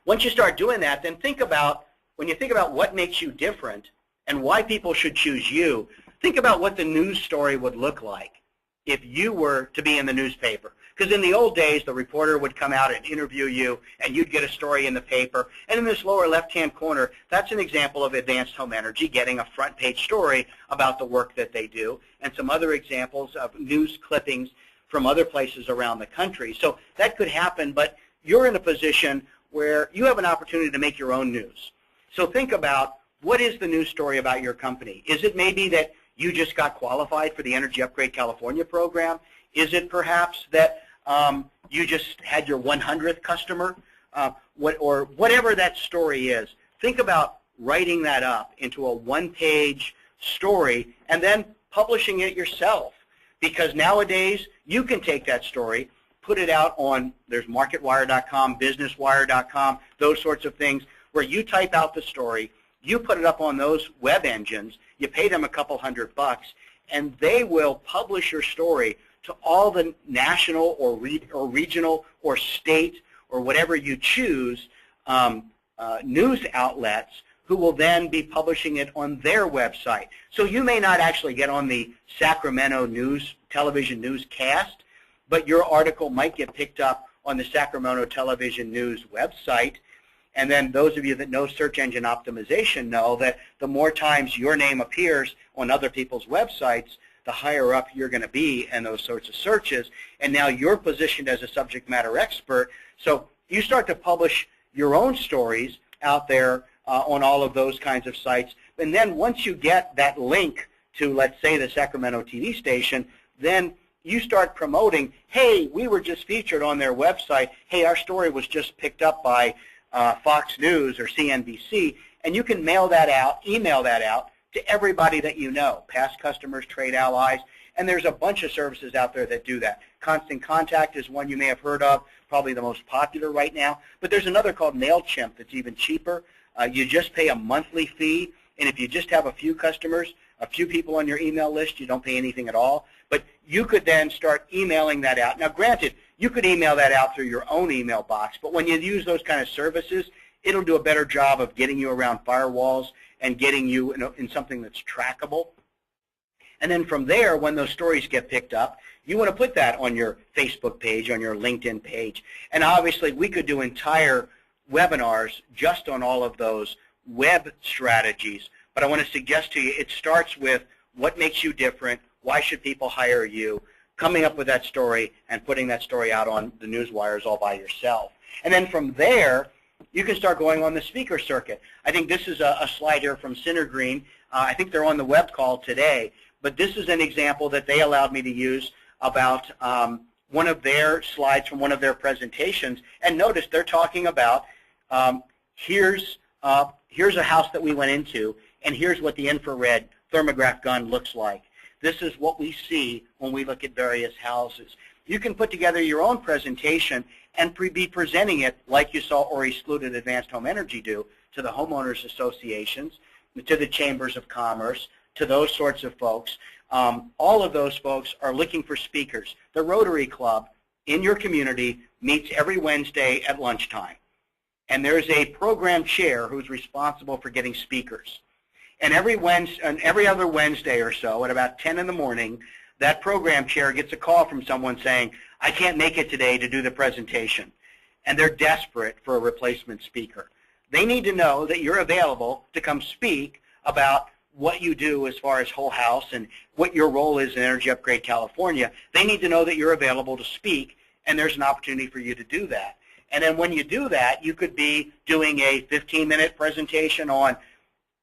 Once you start doing that, then think about, when you think about what makes you different and why people should choose you, think about what the news story would look like if you were to be in the newspaper. Because in the old days, the reporter would come out and interview you, and you'd get a story in the paper. And in this lower left-hand corner, that's an example of Advanced Home Energy getting a front-page story about the work that they do, and some other examples of news clippings from other places around the country. So that could happen, but you're in a position where you have an opportunity to make your own news. So think about, what is the news story about your company? Is it maybe that you just got qualified for the Energy Upgrade California program? Is it perhaps that you just had your 100th customer? Or whatever that story is, think about writing that up into a one-page story and then publishing it yourself. because nowadays you can take that story, put it out on, there's marketwire.com, businesswire.com, those sorts of things, where you type out the story, you put it up on those web engines, you pay them a couple $100, and they will publish your story to all the national or regional or state or whatever you choose news outlets, who will then be publishing it on their website. So you may not actually get on the Sacramento news, television newscast, but your article might get picked up on the Sacramento television news website. And then those of you that know search engine optimization know that the more times your name appears on other people's websites, the higher up you're going to be in those sorts of searches. And now you're positioned as a subject matter expert. So you start to publish your own stories out there on all of those kinds of sites. And then once you get that link to, let's say, the Sacramento TV station, then you start promoting, hey, we were just featured on their website. Hey, our story was just picked up by Fox News or CNBC. And you can mail that out, email that out to everybody that you know, past customers, trade allies. And there's a bunch of services out there that do that. Constant Contact is one you may have heard of, probably the most popular right now. But there's another called MailChimp that's even cheaper. You just pay a monthly fee, and if you just have a few customers, a few people on your email list, you don't pay anything at all. But you could then start emailing that out. Now, granted, you could email that out through your own email box, but when you use those kind of services, it'll do a better job of getting you around firewalls and getting you in something that's trackable. And then from there, when those stories get picked up, you want to put that on your Facebook page, on your LinkedIn page. And obviously, we could do entire webinars just on all of those web strategies. But I want to suggest to you, it starts with what makes you different, why should people hire you, coming up with that story and putting that story out on the news wires all by yourself. And then from there, you can start going on the speaker circuit. I think this is a slide here from Centergreen. I think they're on the web call today. But this is an example that they allowed me to use about one of their slides from one of their presentations. And notice they're talking about here's a house that we went into, and here's what the infrared thermograph gun looks like. This is what we see when we look at various houses. You can put together your own presentation and be presenting it like you saw Ori Skloot at Advanced Home Energy do to the homeowners associations, to the chambers of commerce, to those sorts of folks. All of those folks are looking for speakers. The Rotary Club in your community meets every Wednesday at lunchtime. And there's a program chair who's responsible for getting speakers. And every other Wednesday or so, at about 10 in the morning, that program chair gets a call from someone saying, I can't make it today to do the presentation. And they're desperate for a replacement speaker. They need to know that you're available to come speak about what you do as far as whole house and what your role is in Energy Upgrade California. They need to know that you're available to speak, and there's an opportunity for you to do that. And then when you do that, you could be doing a 15-minute presentation on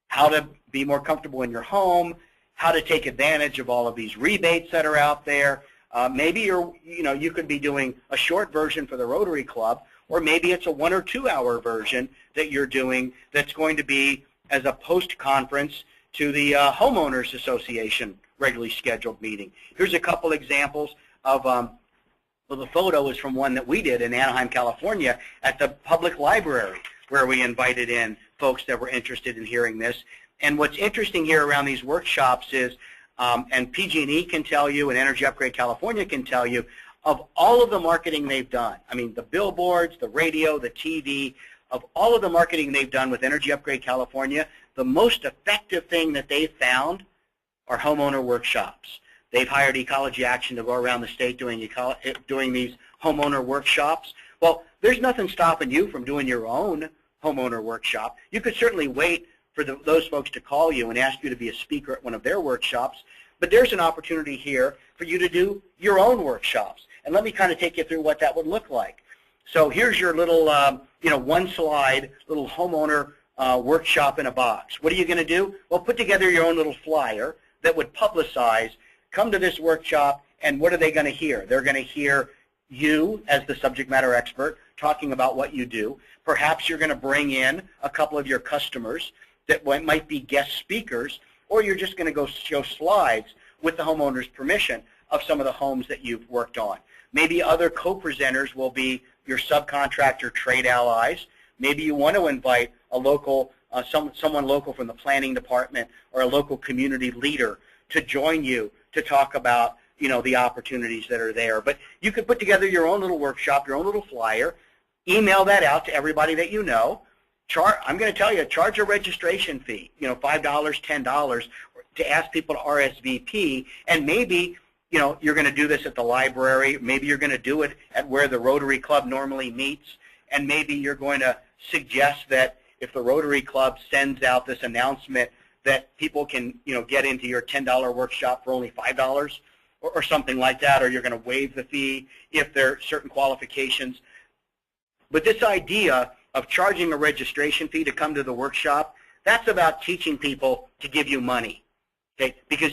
how to be more comfortable in your home, how to take advantage of all of these rebates that are out there. Maybe you could be doing a short version for the Rotary Club, or maybe it's a 1 or 2 hour version that you're doing that's going to be as a post-conference to the Homeowners Association regularly scheduled meeting. Here's a couple examples of, well, the photo is from one that we did in Anaheim, California at the public library, where we invited in folks that were interested in hearing this. And what's interesting here around these workshops is, and PG&E can tell you, and Energy Upgrade California can tell you, of all of the marketing they've done, I mean the billboards, the radio, the TV, of all of the marketing they've done with Energy Upgrade California, the most effective thing that they've found are homeowner workshops. They've hired Ecology Action to go around the state doing these homeowner workshops. Well, there's nothing stopping you from doing your own homeowner workshop. You could certainly wait for those folks to call you and ask you to be a speaker at one of their workshops, but there's an opportunity here for you to do your own workshops. And let me kind of take you through what that would look like. So here's your little, one slide, little homeowner workshop in a box. What are you going to do? Well, put together your own little flyer that would publicize, come to this workshop, and what are they going to hear? They're going to hear you as the subject matter expert talking about what you do. Perhaps you're going to bring in a couple of your customers that might be guest speakers, or you're just going to go show slides with the homeowner's permission of some of the homes that you've worked on. Maybe other co-presenters will be your subcontractor trade allies. Maybe you want to invite a local, someone local from the planning department or a local community leader to join you to talk about, you know, the opportunities that are there. But you could put together your own little workshop, your own little flyer, email that out to everybody that you know. I'm going to tell you, charge a registration fee, you know, $5, $10, to ask people to RSVP, and maybe, you know, you're going to do this at the library, maybe you're going to do it at where the Rotary Club normally meets, and maybe you're going to suggest that if the Rotary Club sends out this announcement that people can, you know, get into your $10 workshop for only $5 or something like that, or you're going to waive the fee if there are certain qualifications. But this idea of charging a registration fee to come to the workshop, that's about teaching people to give you money, okay? Because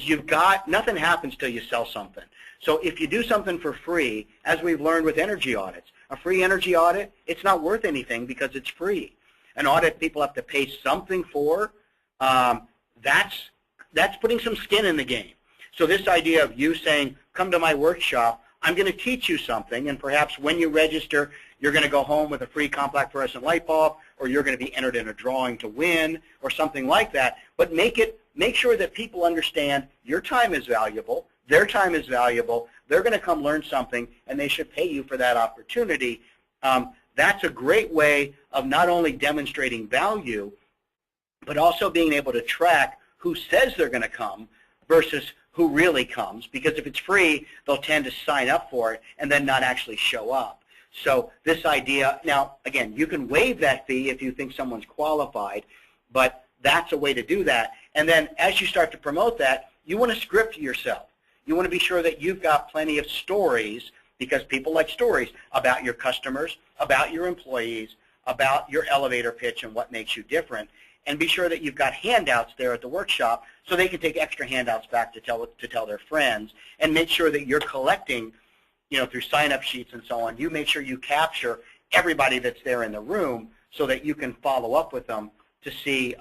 nothing happens till you sell something. So if you do something for free, as we've learned with energy audits, a free energy audit, it's not worth anything because it's free. An audit people have to pay something for, that's putting some skin in the game. So this idea of you saying, come to my workshop, I'm going to teach you something, and perhaps when you register, you're going to go home with a free compact fluorescent light bulb, or you're going to be entered in a drawing to win, or something like that. But make sure that people understand your time is valuable, their time is valuable, they're going to come learn something, and they should pay you for that opportunity. That's a great way of not only demonstrating value, but also being able to track who says they're going to come versus who really comes. Because if it's free, they'll tend to sign up for it and then not actually show up. So this idea, now again, you can waive that fee if you think someone's qualified, but that's a way to do that. And then as you start to promote that, you want to script yourself. You want to be sure that you've got plenty of stories, because people like stories about your customers, about your employees, about your elevator pitch and what makes you different. And be sure that you've got handouts there at the workshop so they can take extra handouts back to tell their friends, and make sure that you're collecting, you know, through sign-up sheets and so on. You make sure you capture everybody that's there in the room so that you can follow up with them to see,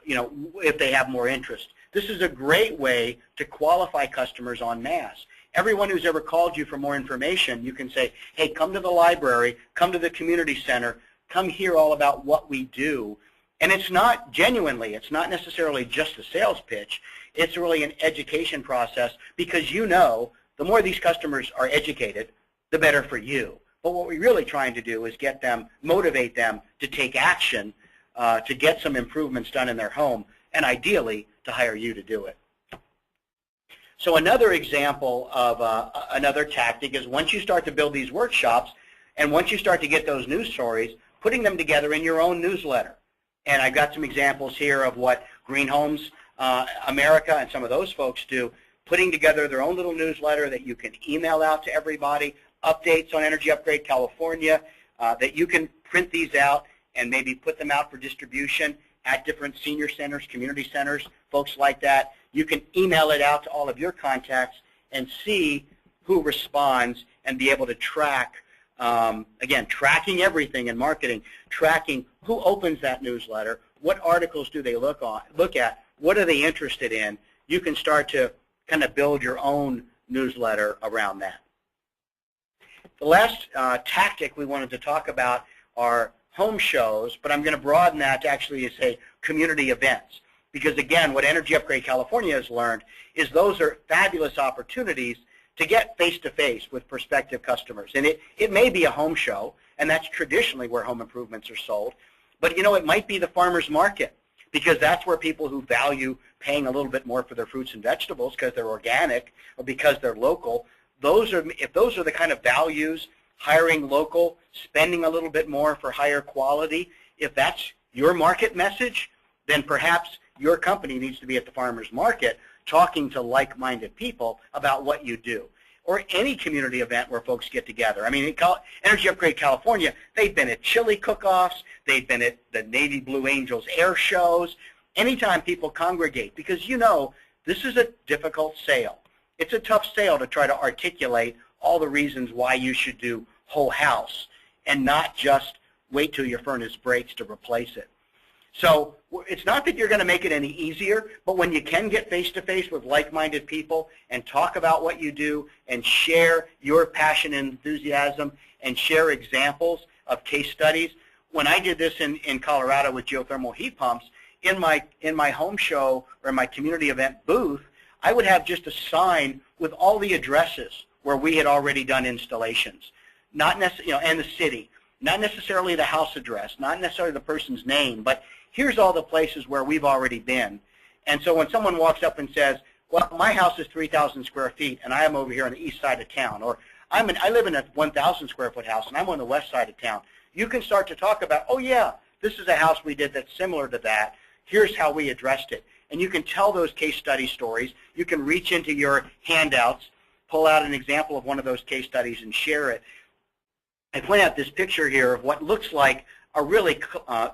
you know, if they have more interest. This is a great way to qualify customers en masse. Everyone who's ever called you for more information, you can say, hey, come to the library, come to the community center, come hear all about what we do. And it's not genuinely, it's not necessarily just a sales pitch. It's really an education process, because you know the more these customers are educated, the better for you. But what we're really trying to do is get them, motivate them to take action, to get some improvements done in their home, and ideally to hire you to do it. So another example of another tactic is once you start to build these workshops, and once you start to get those news stories, putting them together in your own newsletter. And I've got some examples here of what Green Homes America and some of those folks do, putting together their own little newsletter that you can email out to everybody, updates on Energy Upgrade California, that you can print these out and maybe put them out for distribution at different senior centers, community centers, folks like that. You can email it out to all of your contacts and see who responds and be able to track, again, tracking everything in marketing, tracking who opens that newsletter, what articles do they look at, what are they interested in. You can start to kind of build your own newsletter around that. The last tactic we wanted to talk about are home shows, but I'm going to broaden that to actually say community events. Because again, what Energy Upgrade California has learned is those are fabulous opportunities to get face-to-face with prospective customers. And it may be a home show, and that's traditionally where home improvements are sold. But you know, it might be the farmer's market, because that's where people who value paying a little bit more for their fruits and vegetables because they're organic or because they're local, if those are the kind of values, hiring local, spending a little bit more for higher quality, if that's your market message, then perhaps your company needs to be at the farmer's market talking to like-minded people about what you do. Or any community event where folks get together. I mean, Energy Upgrade California, they've been at chili cook-offs, they've been at the Navy Blue Angels air shows, anytime people congregate, because you know this is a difficult sale. It's a tough sale to try to articulate all the reasons why you should do whole house and not just wait till your furnace breaks to replace it. So it's not that you're going to make it any easier, but when you can get face-to-face with like-minded people and talk about what you do and share your passion and enthusiasm and share examples of case studies. When I did this in Colorado with geothermal heat pumps, in my home show or my community event booth, I would have just a sign with all the addresses where we had already done installations, not necessarily, and the city, not necessarily the house address, not necessarily the person's name, but here's all the places where we've already been. And so when someone walks up and says, well, my house is 3,000 square feet and I am over here on the east side of town, or I live in a 1,000 square foot house and I'm on the west side of town, you can start to talk about, oh yeah, this is a house we did that's similar to that. Here's how we addressed it. And you can tell those case study stories. You can reach into your handouts, pull out an example of one of those case studies and share it. I point out this picture here of what looks like a really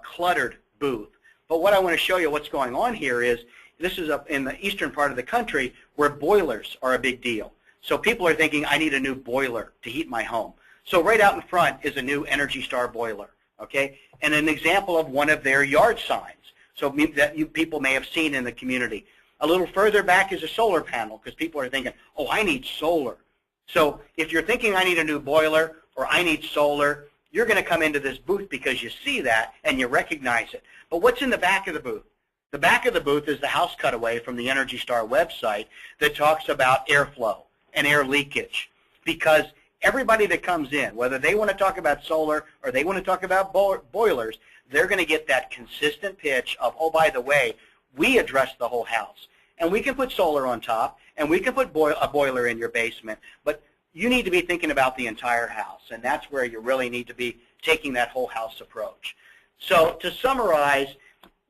cluttered booth. But what I want to show you what's going on here is this is up in the eastern part of the country where boilers are a big deal. So people are thinking, I need a new boiler to heat my home. So right out in front is a new Energy Star boiler, okay? And an example of one of their yard signs. So that people may have seen in the community. A little further back is a solar panel because people are thinking, oh, I need solar. So if you're thinking I need a new boiler or I need solar, you're going to come into this booth because you see that and you recognize it. But what's in the back of the booth? The back of the booth is the house cutaway from the Energy Star website that talks about airflow and air leakage, because everybody that comes in, whether they want to talk about solar or they want to talk about boilers, they're going to get that consistent pitch of, oh, by the way, we address the whole house. And we can put solar on top, and we can put a boiler in your basement, but you need to be thinking about the entire house, and that's where you really need to be taking that whole house approach. So to summarize,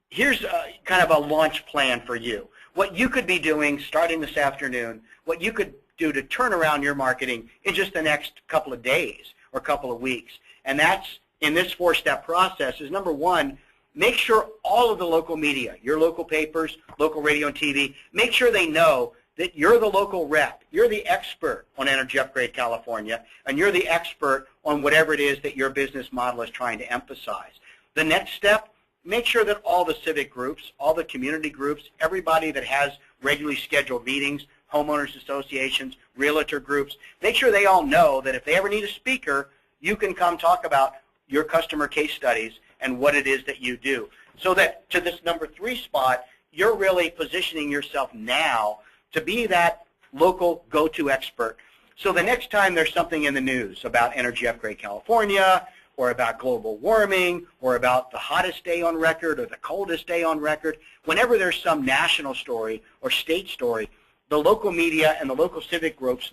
here's kind of a launch plan for you. What you could be doing starting this afternoon, what you could do to turn around your marketing in just the next couple of days or couple of weeks. And that's in this four-step process is, number one, make sure all of the local media, your local papers, local radio and TV, make sure they know that you're the local rep. You're the expert on Energy Upgrade California, and you're the expert on whatever it is that your business model is trying to emphasize. The next step, make sure that all the civic groups, all the community groups, everybody that has regularly scheduled meetings, homeowners associations, realtor groups, make sure they all know that if they ever need a speaker, you can come talk about your customer case studies and what it is that you do. So that to this number 3 spot, you're really positioning yourself now to be that local go-to expert. So the next time there's something in the news about Energy Upgrade California, or about global warming, or about the hottest day on record or the coldest day on record, whenever there's some national story or state story, the local media and the local civic groups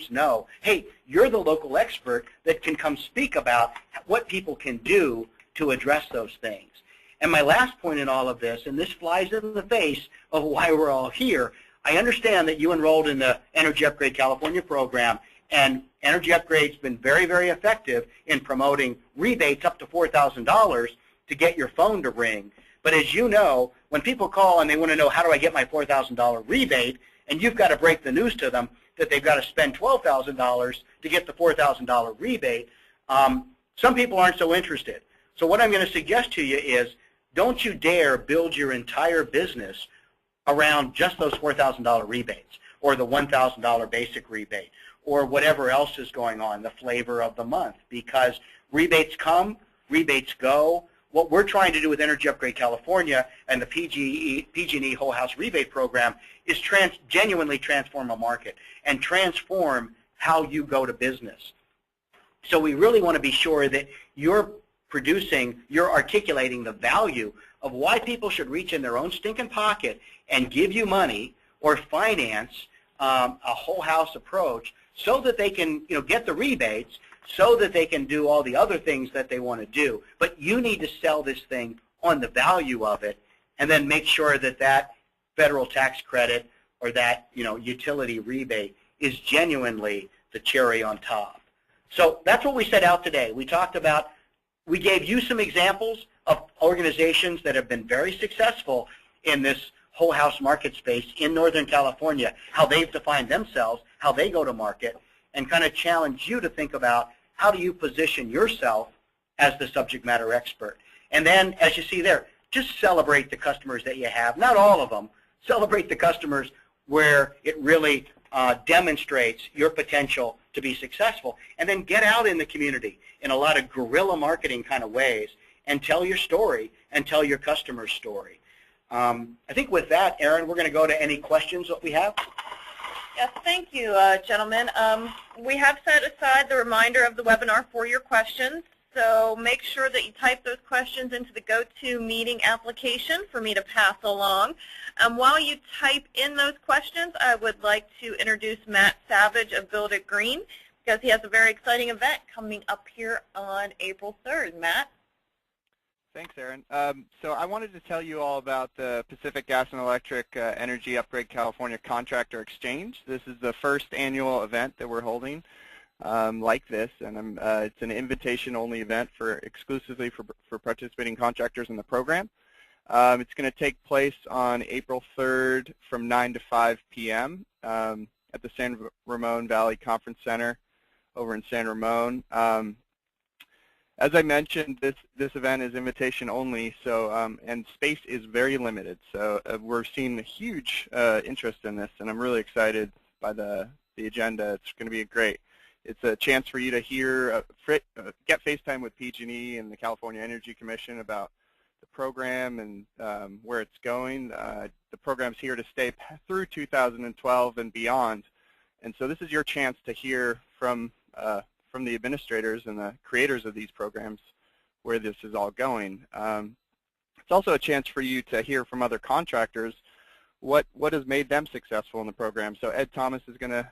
know, hey, you're the local expert that can come speak about what people can do to address those things. And my last point in all of this, and this flies in the face of why we're all here, I understand that you enrolled in the Energy Upgrade California program, and Energy Upgrade's been very, very effective in promoting rebates up to $4,000 to get your phone to ring. But as you know, when people call and they want to know, how do I get my $4,000 rebate, and you've got to break the news to them that they've got to spend $12,000 to get the $4,000 rebate, some people aren't so interested. So what I'm going to suggest to you is, don't you dare build your entire business around just those $4,000 rebates or the $1,000 basic rebate or whatever else is going on, the flavor of the month, because rebates come, rebates go. What we're trying to do with Energy Upgrade California and the PG&E Whole House Rebate Program is genuinely transform a market and transform how you go to business. So we really want to be sure that you're articulating the value of why people should reach in their own stinking pocket and give you money or finance a whole house approach so that they can get the rebates, so that they can do all the other things that they want to do. But you need to sell this thing on the value of it, and then make sure that that federal tax credit or that utility rebate is genuinely the cherry on top. So that's what we set out today. We talked about, we gave you some examples of organizations that have been very successful in this whole house market space in Northern California, how they've defined themselves, how they go to market, and kind of challenge you to think about how do you position yourself as the subject matter expert. And then, as you see there, just celebrate the customers that you have. Not all of them. Celebrate the customers where it really demonstrates your potential to be successful. And then get out in the community in a lot of guerrilla marketing kind of ways and tell your story and tell your customer's story. I think with that, Erin, we're going to go to any questions that we have.
Yes, thank you, gentlemen. We have set aside the reminder of the webinar for your questions, so make sure that you type those questions into the GoToMeeting application for me to pass along. While you type in those questions, I would like to introduce Matt Savage of Build It Green, because he has a very exciting event coming up here on April 3rd. Matt?
Thanks, Erin. So I wanted to tell you all about the Pacific Gas and Electric Energy Upgrade California Contractor Exchange. This is the first annual event that we're holding like this, and it's an invitation-only event exclusively for participating contractors in the program. It's going to take place on April 3rd from 9 to 5 p.m. At the San Ramon Valley Conference Center over in San Ramon. As I mentioned, this event is invitation only, so and space is very limited. So we're seeing a huge interest in this, and I'm really excited by the agenda. It's going to be great. It's a chance for you to hear, get FaceTime with PG&E and the California Energy Commission about the program and where it's going. The program's here to stay through 2012 and beyond, and so this is your chance to hear from the administrators and the creators of these programs where this is all going. It's also a chance for you to hear from other contractors what has made them successful in the program. So Ed Thomas is going to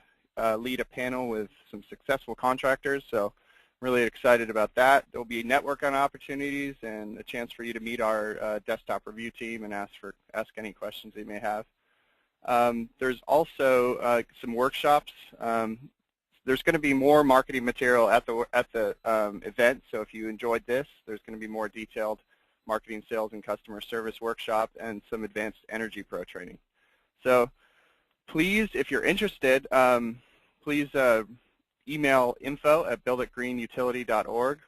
lead a panel with some successful contractors, so I'm really excited about that. There'll be networking opportunities and a chance for you to meet our desktop review team and ask any questions they may have. There's also some workshops. There's going to be more marketing material at the event, so if you enjoyed this, there's going to be more detailed marketing, sales, and customer service workshop and some advanced Energy Pro training. So please, if you're interested, please email info@builditgreenutility.org,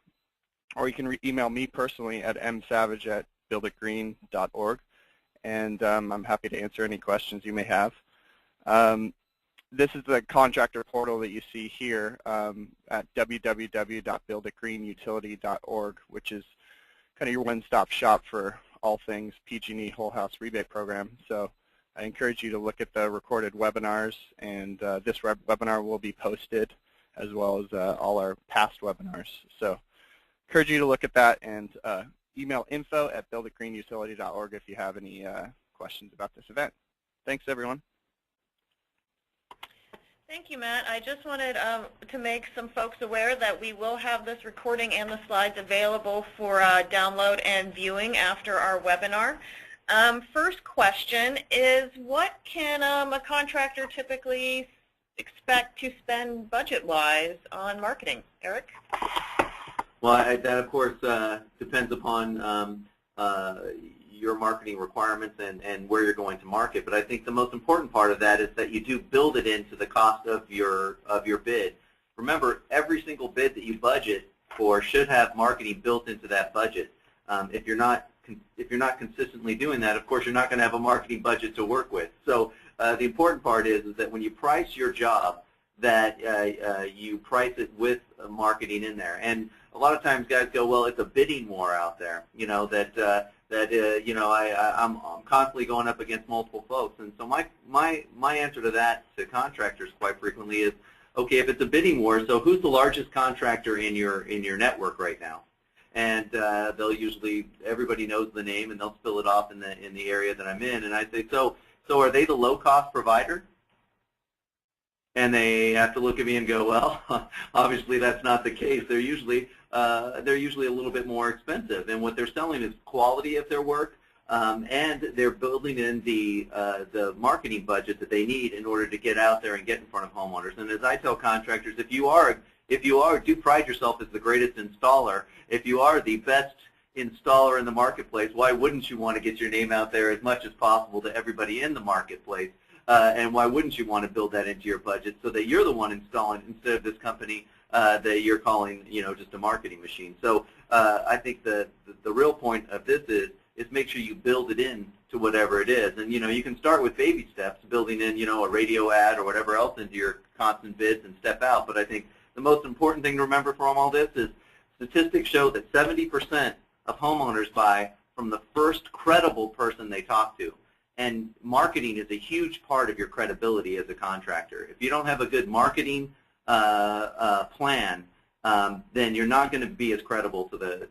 or you can email me personally at msavage@builditgreen.org, and I'm happy to answer any questions you may have. This is the contractor portal that you see here at www.builditgreenutility.org, which is kind of your one-stop shop for all things PG&E Whole House Rebate Program. So I encourage you to look at the recorded webinars, and this webinar will be posted as well as all our past webinars. So I encourage you to look at that and email info@builditgreenutility.org if you have any questions about this event. Thanks, everyone.
Thank you, Matt. I just wanted to make some folks aware that we will have this recording and the slides available for download and viewing after our webinar. First question is, what can a contractor typically expect to spend budget-wise on marketing? Eric?
Well, that, of course, depends upon your marketing requirements and where you're going to market. But I think the most important part of that is that you do build it into the cost of your bid. Remember, every single bid that you budget for should have marketing built into that budget. If you're not consistently doing that, of course, you're not going to have a marketing budget to work with. So the important part is that when you price your job, that you price it with marketing in there. And a lot of times guys go, well, it's a bidding war out there, you know, I'm constantly going up against multiple folks. And so my answer to that to contractors quite frequently is, okay, if it's a bidding war, so who's the largest contractor in your network right now? And they'll usually, everybody knows the name, and they'll spill it off in the area that I'm in. And I say, so are they the low-cost provider? And they have to look at me and go, well, obviously that's not the case. They're usually a little bit more expensive, and what they're selling is quality of their work, and they're building in the marketing budget that they need in order to get out there and get in front of homeowners. And as I tell contractors, if you do pride yourself as the greatest installer, if you are the best installer in the marketplace, why wouldn't you want to get your name out there as much as possible to everybody in the marketplace? And why wouldn't you want to build that into your budget so that you're the one installing instead of this company that you're calling, just a marketing machine? So I think the real point of this is is make sure you build it in to whatever it is. And, you can start with baby steps, building in, a radio ad or whatever else into your constant bids and step out. But I think the most important thing to remember from all this is statistics show that 70% of homeowners buy from the first credible person they talk to. And marketing is a huge part of your credibility as a contractor. If you don't have a good marketing plan, then you're not going to be as credible to the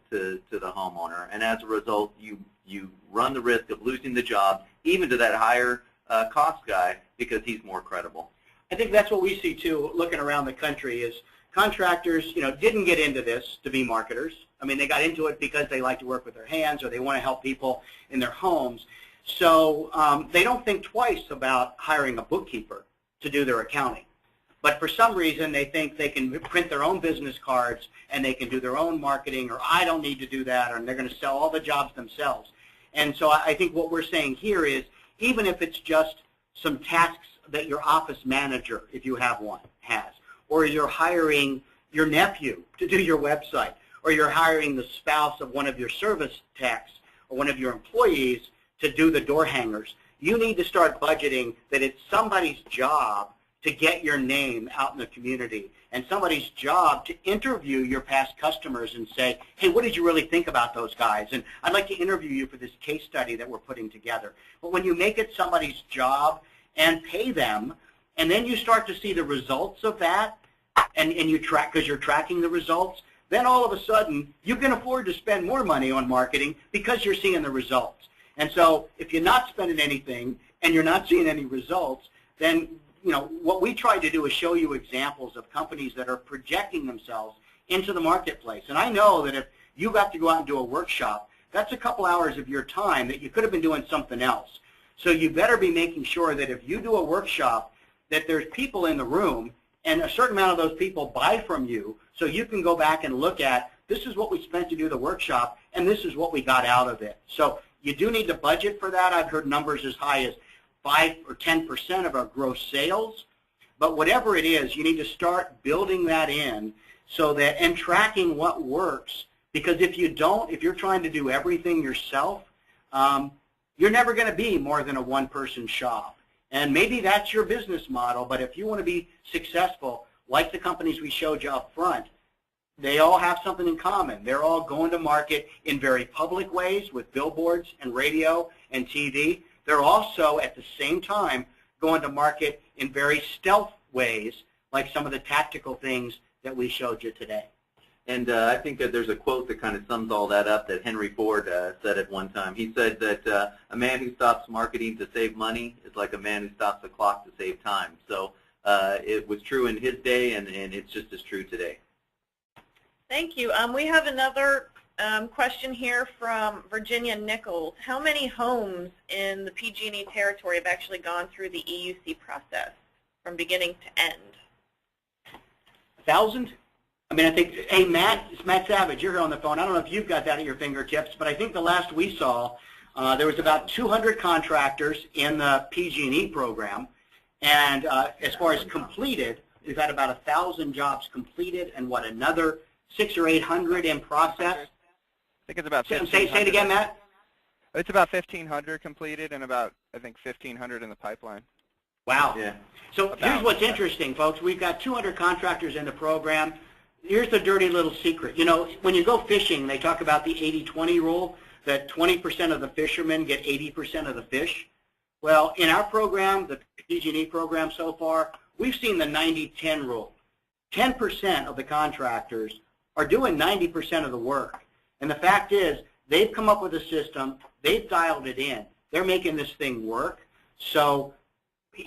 homeowner. And as a result, you run the risk of losing the job, even to that higher cost guy, because he's more credible.
I think that's what we see too, looking around the country, is contractors, didn't get into this to be marketers. I mean, they got into it because they like to work with their hands or they want to help people in their homes. So they don't think twice about hiring a bookkeeper to do their accounting. But for some reason, they think they can print their own business cards and they can do their own marketing, or I don't need to do that, or they're going to sell all the jobs themselves. And so I think what we're saying here is, even if it's just some tasks that your office manager, if you have one, has, or you're hiring your nephew to do your website, or you're hiring the spouse of one of your service techs or one of your employees to do the door hangers, you need to start budgeting that it's somebody's job to get your name out in the community, and somebody's job to interview your past customers and say, hey, what did you really think about those guys? And I'd like to interview you for this case study that we're putting together. But when you make it somebody's job and pay them, and then you start to see the results of that, and you track, because you're tracking the results, then all of a sudden you can afford to spend more money on marketing because you're seeing the results. And so if you're not spending anything and you're not seeing any results, then what we try to do is show you examples of companies that are projecting themselves into the marketplace. And I know that if you got to go out and do a workshop, that's a couple hours of your time that you could have been doing something else. So you better be making sure that if you do a workshop, that there's people in the room, and a certain amount of those people buy from you, so you can go back and look at, this is what we spent to do the workshop, and this is what we got out of it. So you do need to budget for that. I've heard numbers as high as 5 or 10% of our gross sales. But whatever it is, you need to start building that in so that, and tracking what works. Because if you don't, if you're trying to do everything yourself, you're never going to be more than a one-person shop. And maybe that's your business model, but if you want to be successful, like the companies we showed you up front, they all have something in common. They're all going to market in very public ways with billboards and radio and TV. They're also, at the same time, going to market in very stealth ways, like some of the tactical things that we showed you today.
And I think that there's a quote that kind of sums all that up that Henry Ford said at one time. He said that a man who stops marketing to save money is like a man who stops the clock to save time. So it was true in his day, and it's just as true today.
Thank you. We have another question here from Virginia Nichols. How many homes in the PG&E territory have actually gone through the EUC process from beginning to end?
1,000? I mean, I think, hey, Matt, it's Matt Savage. You're here on the phone. I don't know if you've got that at your fingertips, but I think the last we saw, there was about 200 contractors in the PG&E program. And as far as completed, we've had about 1,000 jobs completed and, what, another 600 or 800 in process?
I think it's about
1,500. Say it again, Matt.
It's about 1,500 completed and about, I think, 1,500 in the pipeline.
Wow.
Yeah.
So here's what's interesting, folks. We've got 200 contractors in the program. Here's the dirty little secret. You know, when you go fishing, they talk about the 80-20 rule, that 20% of the fishermen get 80% of the fish. Well, in our program, the PG&E program so far, we've seen the 90-10 rule. 10% of the contractors are doing 90% of the work. And the fact is, they've come up with a system, they've dialed it in, they're making this thing work. So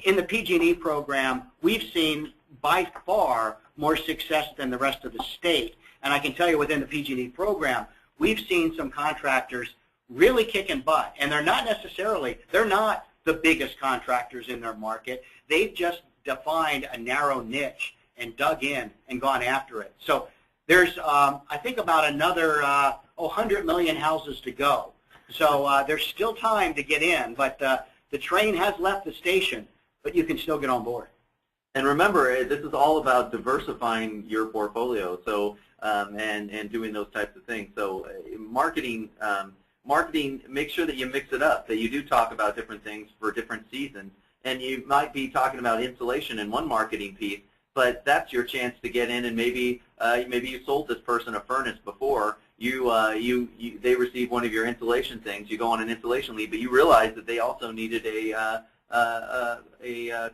in the PG&E program, we've seen by far more success than the rest of the state. And I can tell you within the PG&E program, we've seen some contractors really kicking butt. And they're not necessarily, they're not the biggest contractors in their market. They've just defined a narrow niche and dug in and gone after it. So there's, I think, about another 100 million houses to go. So there's still time to get in, but the train has left the station, but you can still get on board.
And remember, this is all about diversifying your portfolio, so and doing those types of things. So marketing, marketing, make sure that you mix it up, that you do talk about different things for different seasons. And you might be talking about insulation in one marketing piece, but that's your chance to get in and maybe you sold this person a furnace before. They received one of your insulation things. You go on an insulation lead, but you realize that they also needed a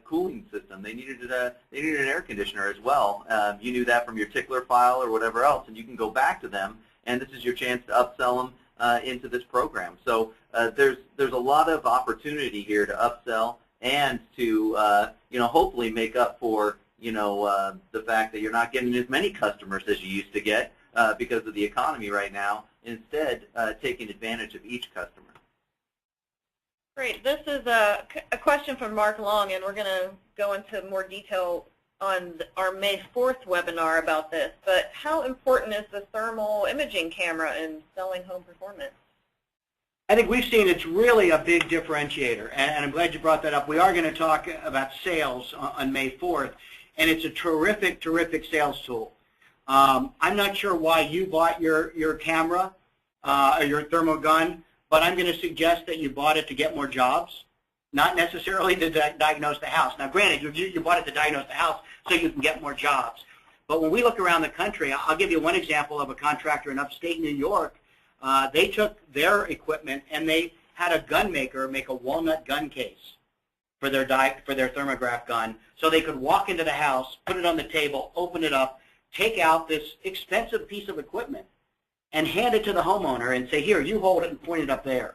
cooling system. They needed an air conditioner as well. You knew that from your tickler file or whatever else, and you can go back to them, and this is your chance to upsell them into this program. So there's a lot of opportunity here to upsell and to hopefully make up for the fact that you're not getting as many customers as you used to get because of the economy right now. Instead, taking advantage of each customer.
Great. This is a question from Mark Long, and we're going to go into more detail on our May 4th webinar about this. But how important is the thermal imaging camera in selling home performance?
I think we've seen it's really a big differentiator, and I'm glad you brought that up. We are going to talk about sales on May 4th, and it's a terrific, terrific sales tool. I'm not sure why you bought your camera or your thermal gun, but I'm going to suggest that you bought it to get more jobs, not necessarily to diagnose the house. Now, granted, you bought it to diagnose the house so you can get more jobs. But when we look around the country, I'll give you one example of a contractor in upstate New York. They took their equipment and they had a gun maker make a walnut gun case for their thermograph gun, so they could walk into the house, put it on the table, open it up, take out this expensive piece of equipment, and hand it to the homeowner and say, here, you hold it and point it up there.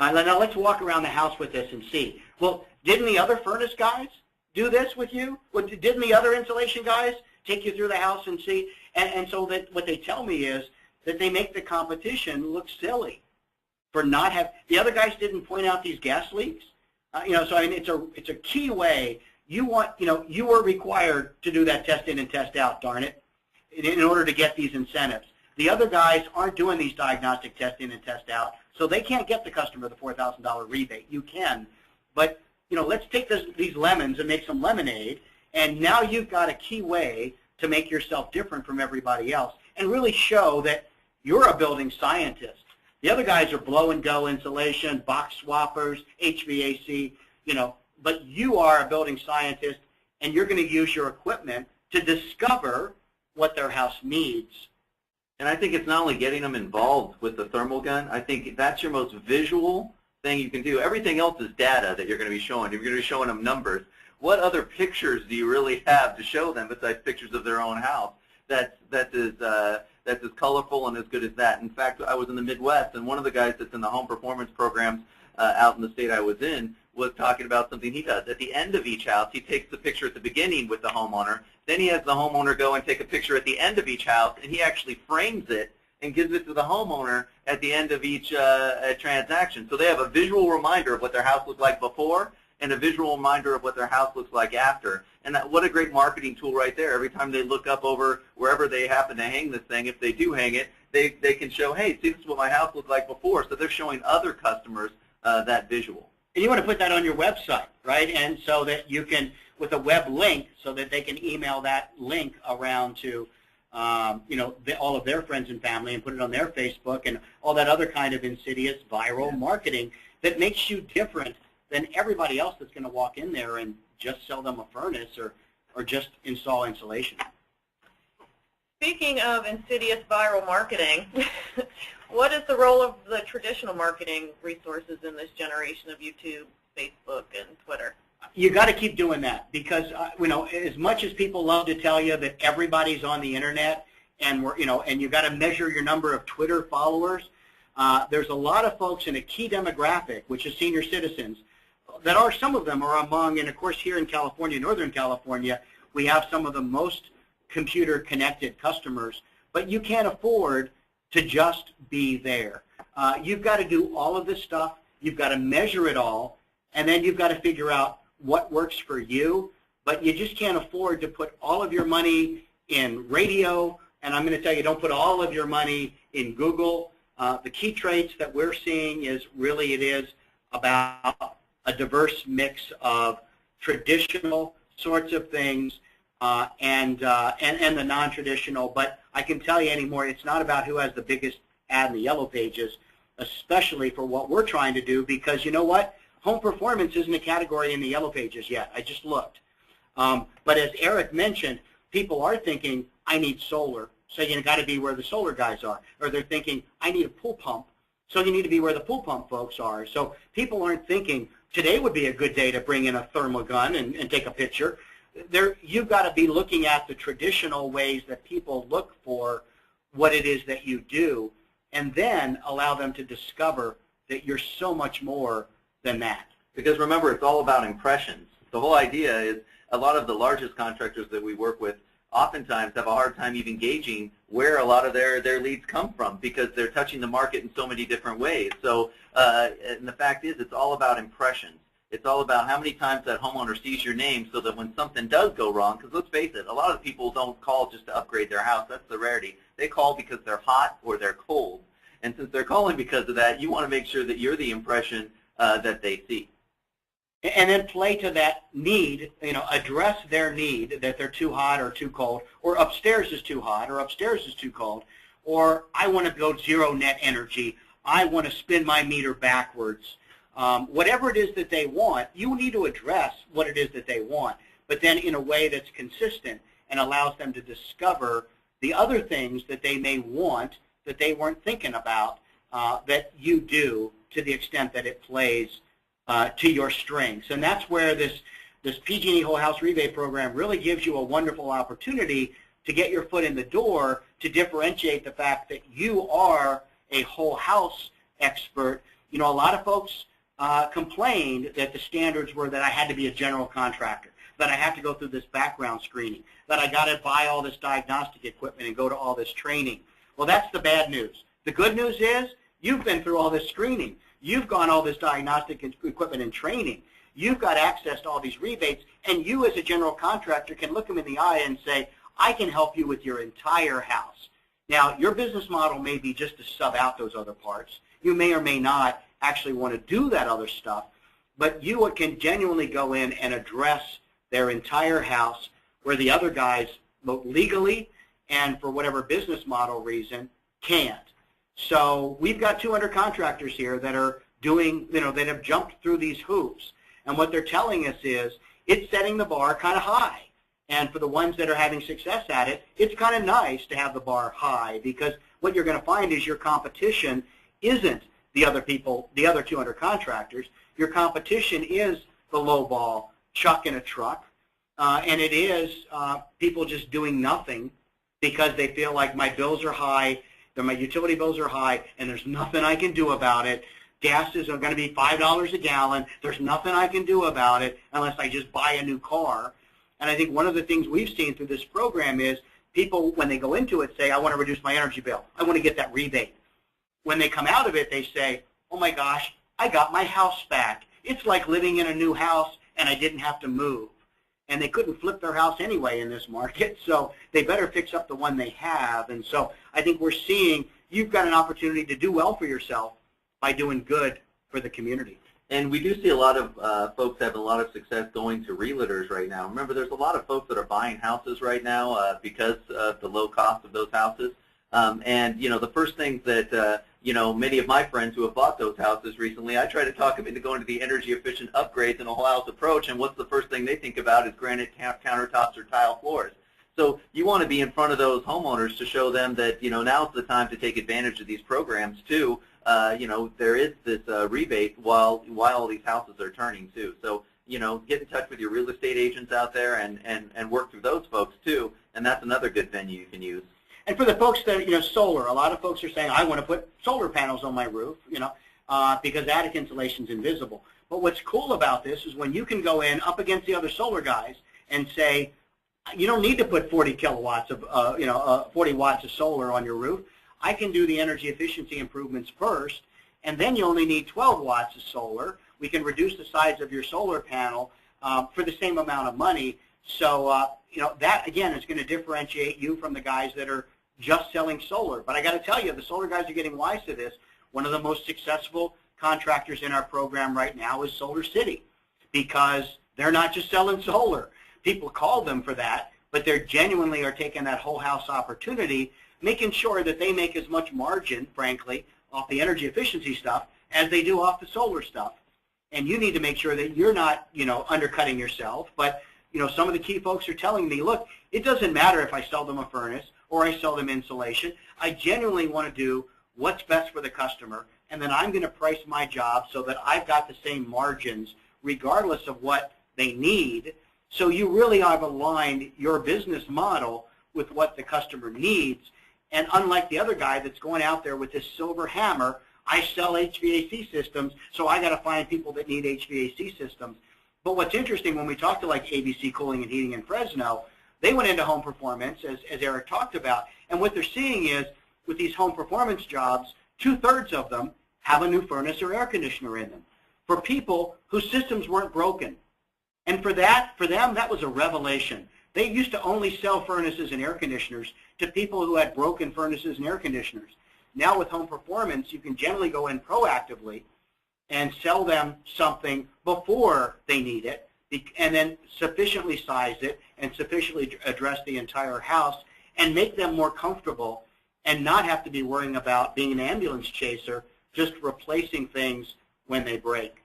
Now let's walk around the house with this and see. Well, didn't the other furnace guys do this with you? Didn't the other insulation guys take you through the house and see? And so that what they tell me is that they make the competition look silly for not having. The other guys didn't point out these gas leaks. So I mean, it's a key way. You were required to do that test in and test out, darn it, in order to get these incentives. The other guys aren't doing these diagnostic test in and test out, so they can't get the customer the $4,000 rebate. You can, but let's take these lemons and make some lemonade, and now you've got a key way to make yourself different from everybody else and really show that you're a building scientist. The other guys are blow and go insulation, box swappers, HVAC, but you are a building scientist, and you're going to use your equipment to discover what their house needs.
And I think it's not only getting them involved with the thermal gun. I think that's your most visual thing you can do. Everything else is data that you're going to be showing. You're going to be showing them numbers. What other pictures do you really have to show them besides pictures of their own house that's as colorful and as good as that? In fact, I was in the Midwest, and one of the guys that's in the home performance programs out in the state I was in was talking about something he does. At the end of each house, he takes the picture at the beginning with the homeowner. Then he has the homeowner go and take a picture at the end of each house, and he actually frames it and gives it to the homeowner at the end of each transaction. So they have a visual reminder of what their house looked like before and a visual reminder of what their house looks like after. And what a great marketing tool right there. Every time they look up over wherever they happen to hang this thing, if they do hang it, they can show, hey, see, this is what my house looked like before. So they're showing other customers that visual.
And you want to put that on your website, right? And so that you can, with a web link, so that they can email that link around to, all of their friends and family and put it on their Facebook and all that other kind of insidious viral marketing that makes you different than everybody else that's going to walk in there and just sell them a furnace or just install insulation.
Speaking of insidious viral marketing, what is the role of the traditional marketing resources in this generation of YouTube, Facebook, and Twitter?
You got to keep doing that because as much as people love to tell you that everybody's on the internet and and you got to measure your number of Twitter followers, there's a lot of folks in a key demographic, which is senior citizens, that some of them are among, and of course here in California, Northern California, we have some of the most computer-connected customers, but you can't afford to just be there. You've got to do all of this stuff. You've got to measure it all, and then you've got to figure out what works for you, but you just can't afford to put all of your money in radio, and I'm going to tell you, don't put all of your money in Google. The key traits that we're seeing is really it is about a diverse mix of traditional sorts of things and the non-traditional. But I can tell you anymore, it's not about who has the biggest ad in the yellow pages. especially for what we're trying to do, because you know what? Home performance isn't a category in the yellow pages yet. I just looked. But as Eric mentioned, people are thinking, I need solar, so you got to be where the solar guys are. Or they're thinking, I need a pool pump, so you need to be where the pool pump folks are. So people aren't thinking, today would be a good day to bring in a thermal gun and take a picture. You've got to be looking at the traditional ways that people look for what it is that you do, and then allow them to discover that you're so much more than that.
Because remember, it's all about impressions. The whole idea is a lot of the largest contractors that we work with oftentimes have a hard time even gauging where a lot of their leads come from, because they're touching the market in so many different ways. So, and the fact is, it's all about impressions. It's all about how many times that homeowner sees your name, so that when something does go wrong, because let's face it, a lot of people don't call just to upgrade their house. That's the rarity. They call because they're hot or they're cold. And since they're calling because of that, you want to make sure that you're the impression that they see.
And then play to that need, address their need that they're too hot or too cold, or upstairs is too hot or upstairs is too cold, or I want to go zero net energy, I want to spin my meter backwards. Whatever it is that they want, you need to address what it is that they want, but then in a way that's consistent and allows them to discover the other things that they may want that they weren't thinking about that you do, to the extent that it plays to your strengths. And that's where this PG&E Whole House Rebate Program really gives you a wonderful opportunity to get your foot in the door, to differentiate the fact that you are a whole house expert. A lot of folks complained that the standards were that I had to be a general contractor, that I have to go through this background screening, that I got to buy all this diagnostic equipment and go to all this training. Well, that's the bad news. The good news is you've been through all this screening. You've gone all this diagnostic equipment and training. You've got access to all these rebates, and you as a general contractor can look them in the eye and say, I can help you with your entire house. Now, your business model may be just to sub out those other parts. You may or may not actually want to do that other stuff, but you can genuinely go in and address their entire house, where the other guys, both legally and for whatever business model reason, can't. So we've got 200 contractors here that are doing, that have jumped through these hoops. And what they're telling us is it's setting the bar kind of high. And for the ones that are having success at it, it's kind of nice to have the bar high, because what you're going to find is your competition isn't the other people, the other 200 contractors. Your competition is the low ball chuck in a truck. And it is people just doing nothing because they feel like my bills are high, my utility bills are high, and there's nothing I can do about it. Gas is going to be $5 a gallon. There's nothing I can do about it unless I just buy a new car. And I think one of the things we've seen through this program is people, when they go into it, say, I want to reduce my energy bill. I want to get that rebate. When they come out of it, they say, oh my gosh, I got my house back. It's like living in a new house, and I didn't have to move. And they couldn't flip their house anyway in this market, so they better fix up the one they have. And so I think we're seeing you've got an opportunity to do well for yourself by doing good for the community.
And we do see a lot of folks having a lot of success going to realtors right now. Remember, there's a lot of folks that are buying houses right now because of the low cost of those houses. And, the first things that, many of my friends who have bought those houses recently, I try to talk them into going to the energy efficient upgrades and a whole house approach, and what's the first thing they think about is granite countertops or tile floors. So you want to be in front of those homeowners to show them that, now's the time to take advantage of these programs too. There is this rebate while all these houses are turning too. So, get in touch with your real estate agents out there and work through those folks too, and that's another good venue you can use.
And for the folks that, solar, a lot of folks are saying, I want to put solar panels on my roof, because attic insulation is invisible. But what's cool about this is when you can go in up against the other solar guys and say, you don't need to put 40 kilowatts of, 40 watts of solar on your roof. I can do the energy efficiency improvements first, and then you only need 12 watts of solar. We can reduce the size of your solar panel for the same amount of money. So, that, again, is going to differentiate you from the guys that are just selling solar. But I got to tell you, the solar guys are getting wise to this. One of the most successful contractors in our program right now is Solar City, because they're not just selling solar. People call them for that, but they genuinely are taking that whole house opportunity, making sure that they make as much margin, frankly, off the energy efficiency stuff as they do off the solar stuff. And you need to make sure that you're not, undercutting yourself. But, some of the key folks are telling me, look, it doesn't matter if I sell them a furnace or I sell them insulation. I genuinely want to do what's best for the customer, and then I'm going to price my job so that I've got the same margins regardless of what they need. So you really have aligned your business model with what the customer needs. And unlike the other guy that's going out there with this silver hammer, I sell HVAC systems, so I got to find people that need HVAC systems. But what's interesting, when we talk to like ABC Cooling and Heating in Fresno, they went into home performance, as Eric talked about, and what they're seeing is with these home performance jobs, 2/3 of them have a new furnace or air conditioner in them for people whose systems weren't broken. And for them, that was a revelation. They used to only sell furnaces and air conditioners to people who had broken furnaces and air conditioners. Now with home performance, you can generally go in proactively and sell them something before they need it, and then sufficiently size it and sufficiently address the entire house and make them more comfortable and not have to be worrying about being an ambulance chaser, just replacing things when they break.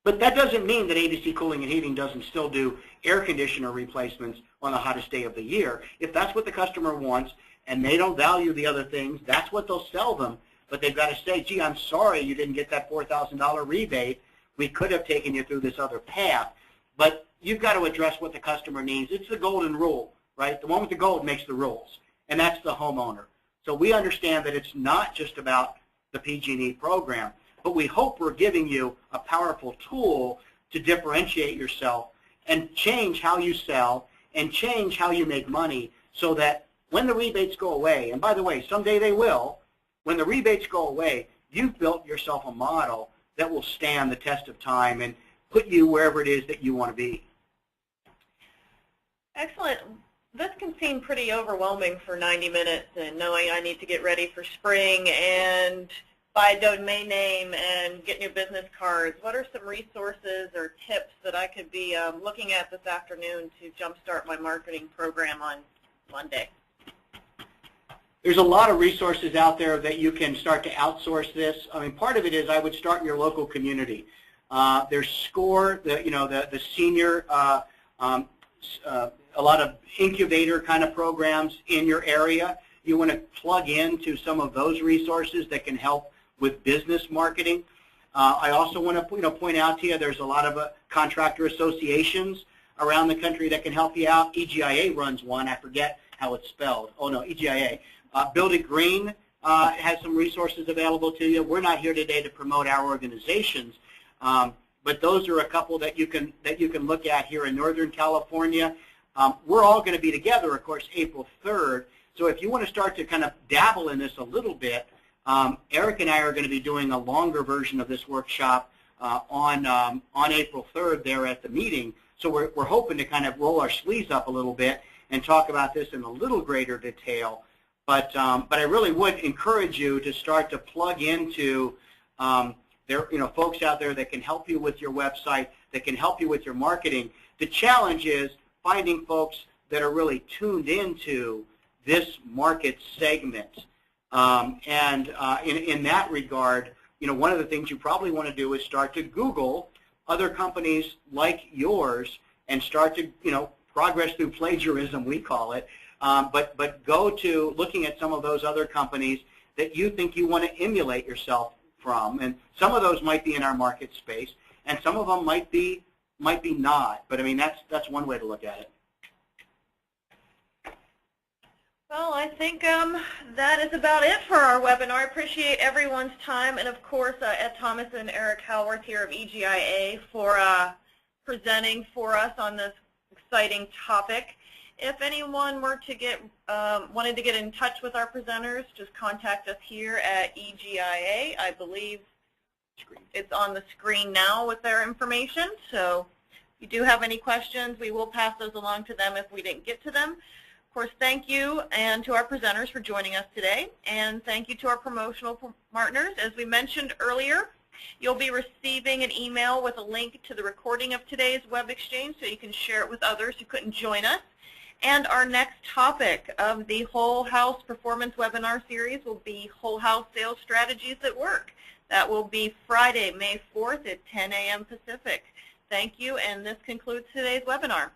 But that doesn't mean that ABC Cooling and Heating doesn't still do air conditioner replacements on the hottest day of the year. If that's what the customer wants and they don't value the other things, that's what they'll sell them. But they've got to say, gee, I'm sorry you didn't get that $4,000 rebate. We could have taken you through this other path. But you've got to address what the customer needs. It's the golden rule, right? The one with the gold makes the rules, and that's the homeowner. So we understand that it's not just about the PG&E program, but we hope we're giving you a powerful tool to differentiate yourself and change how you sell and change how you make money so that when the rebates go away, and by the way, someday they will, when the rebates go away, you've built yourself a model that will stand the test of time and put you wherever it is that you want to be.
Excellent. This can seem pretty overwhelming for 90 minutes and knowing I need to get ready for spring and buy a domain name and get new business cards. What are some resources or tips that I could be looking at this afternoon to jumpstart my marketing program on Monday?
There's a lot of resources out there that you can start to outsource this. I mean, part of it is I would start in your local community. There's SCORE, the senior, a lot of incubator kind of programs in your area. You want to plug into some of those resources that can help with business marketing. I also want to point out to you there's a lot of contractor associations around the country that can help you out. EGIA runs one. I forget how it's spelled. Oh, no, EGIA. Build It Green has some resources available to you. We're not here today to promote our organizations, but those are a couple that you can look at here in Northern California. We're all going to be together, of course, April 3rd. So if you want to start to kind of dabble in this a little bit, Eric and I are going to be doing a longer version of this workshop on April 3rd there at the meeting. So we're hoping to kind of roll our sleeves up a little bit and talk about this in a little greater detail. But I really would encourage you to start to plug into folks out there that can help you with your website, that can help you with your marketing. The challenge is finding folks that are really tuned into this market segment. In that regard, one of the things you probably want to do is start to Google other companies like yours and start to, progress through plagiarism, we call it. But go to looking at some of those other companies that you think you want to emulate yourself from, and some of those might be in our market space, and some of them might be not. But I mean, that's one way to look at it.
Well, I think that is about it for our webinar. I appreciate everyone's time, and of course, Ed Thomas and Eric Howarth here of EGIA for presenting for us on this exciting topic. If anyone were to wanted to get in touch with our presenters, just contact us here at EGIA. I believe it's on the screen now with their information. So if you do have any questions, we will pass those along to them if we didn't get to them. Of course, thank you and to our presenters for joining us today, and thank you to our promotional partners. As we mentioned earlier, you'll be receiving an email with a link to the recording of today's web exchange so you can share it with others who couldn't join us. And our next topic of the Whole House Performance Webinar Series will be Whole House Sales Strategies at Work. That will be Friday, May 4th at 10 a.m. Pacific. Thank you, and this concludes today's webinar.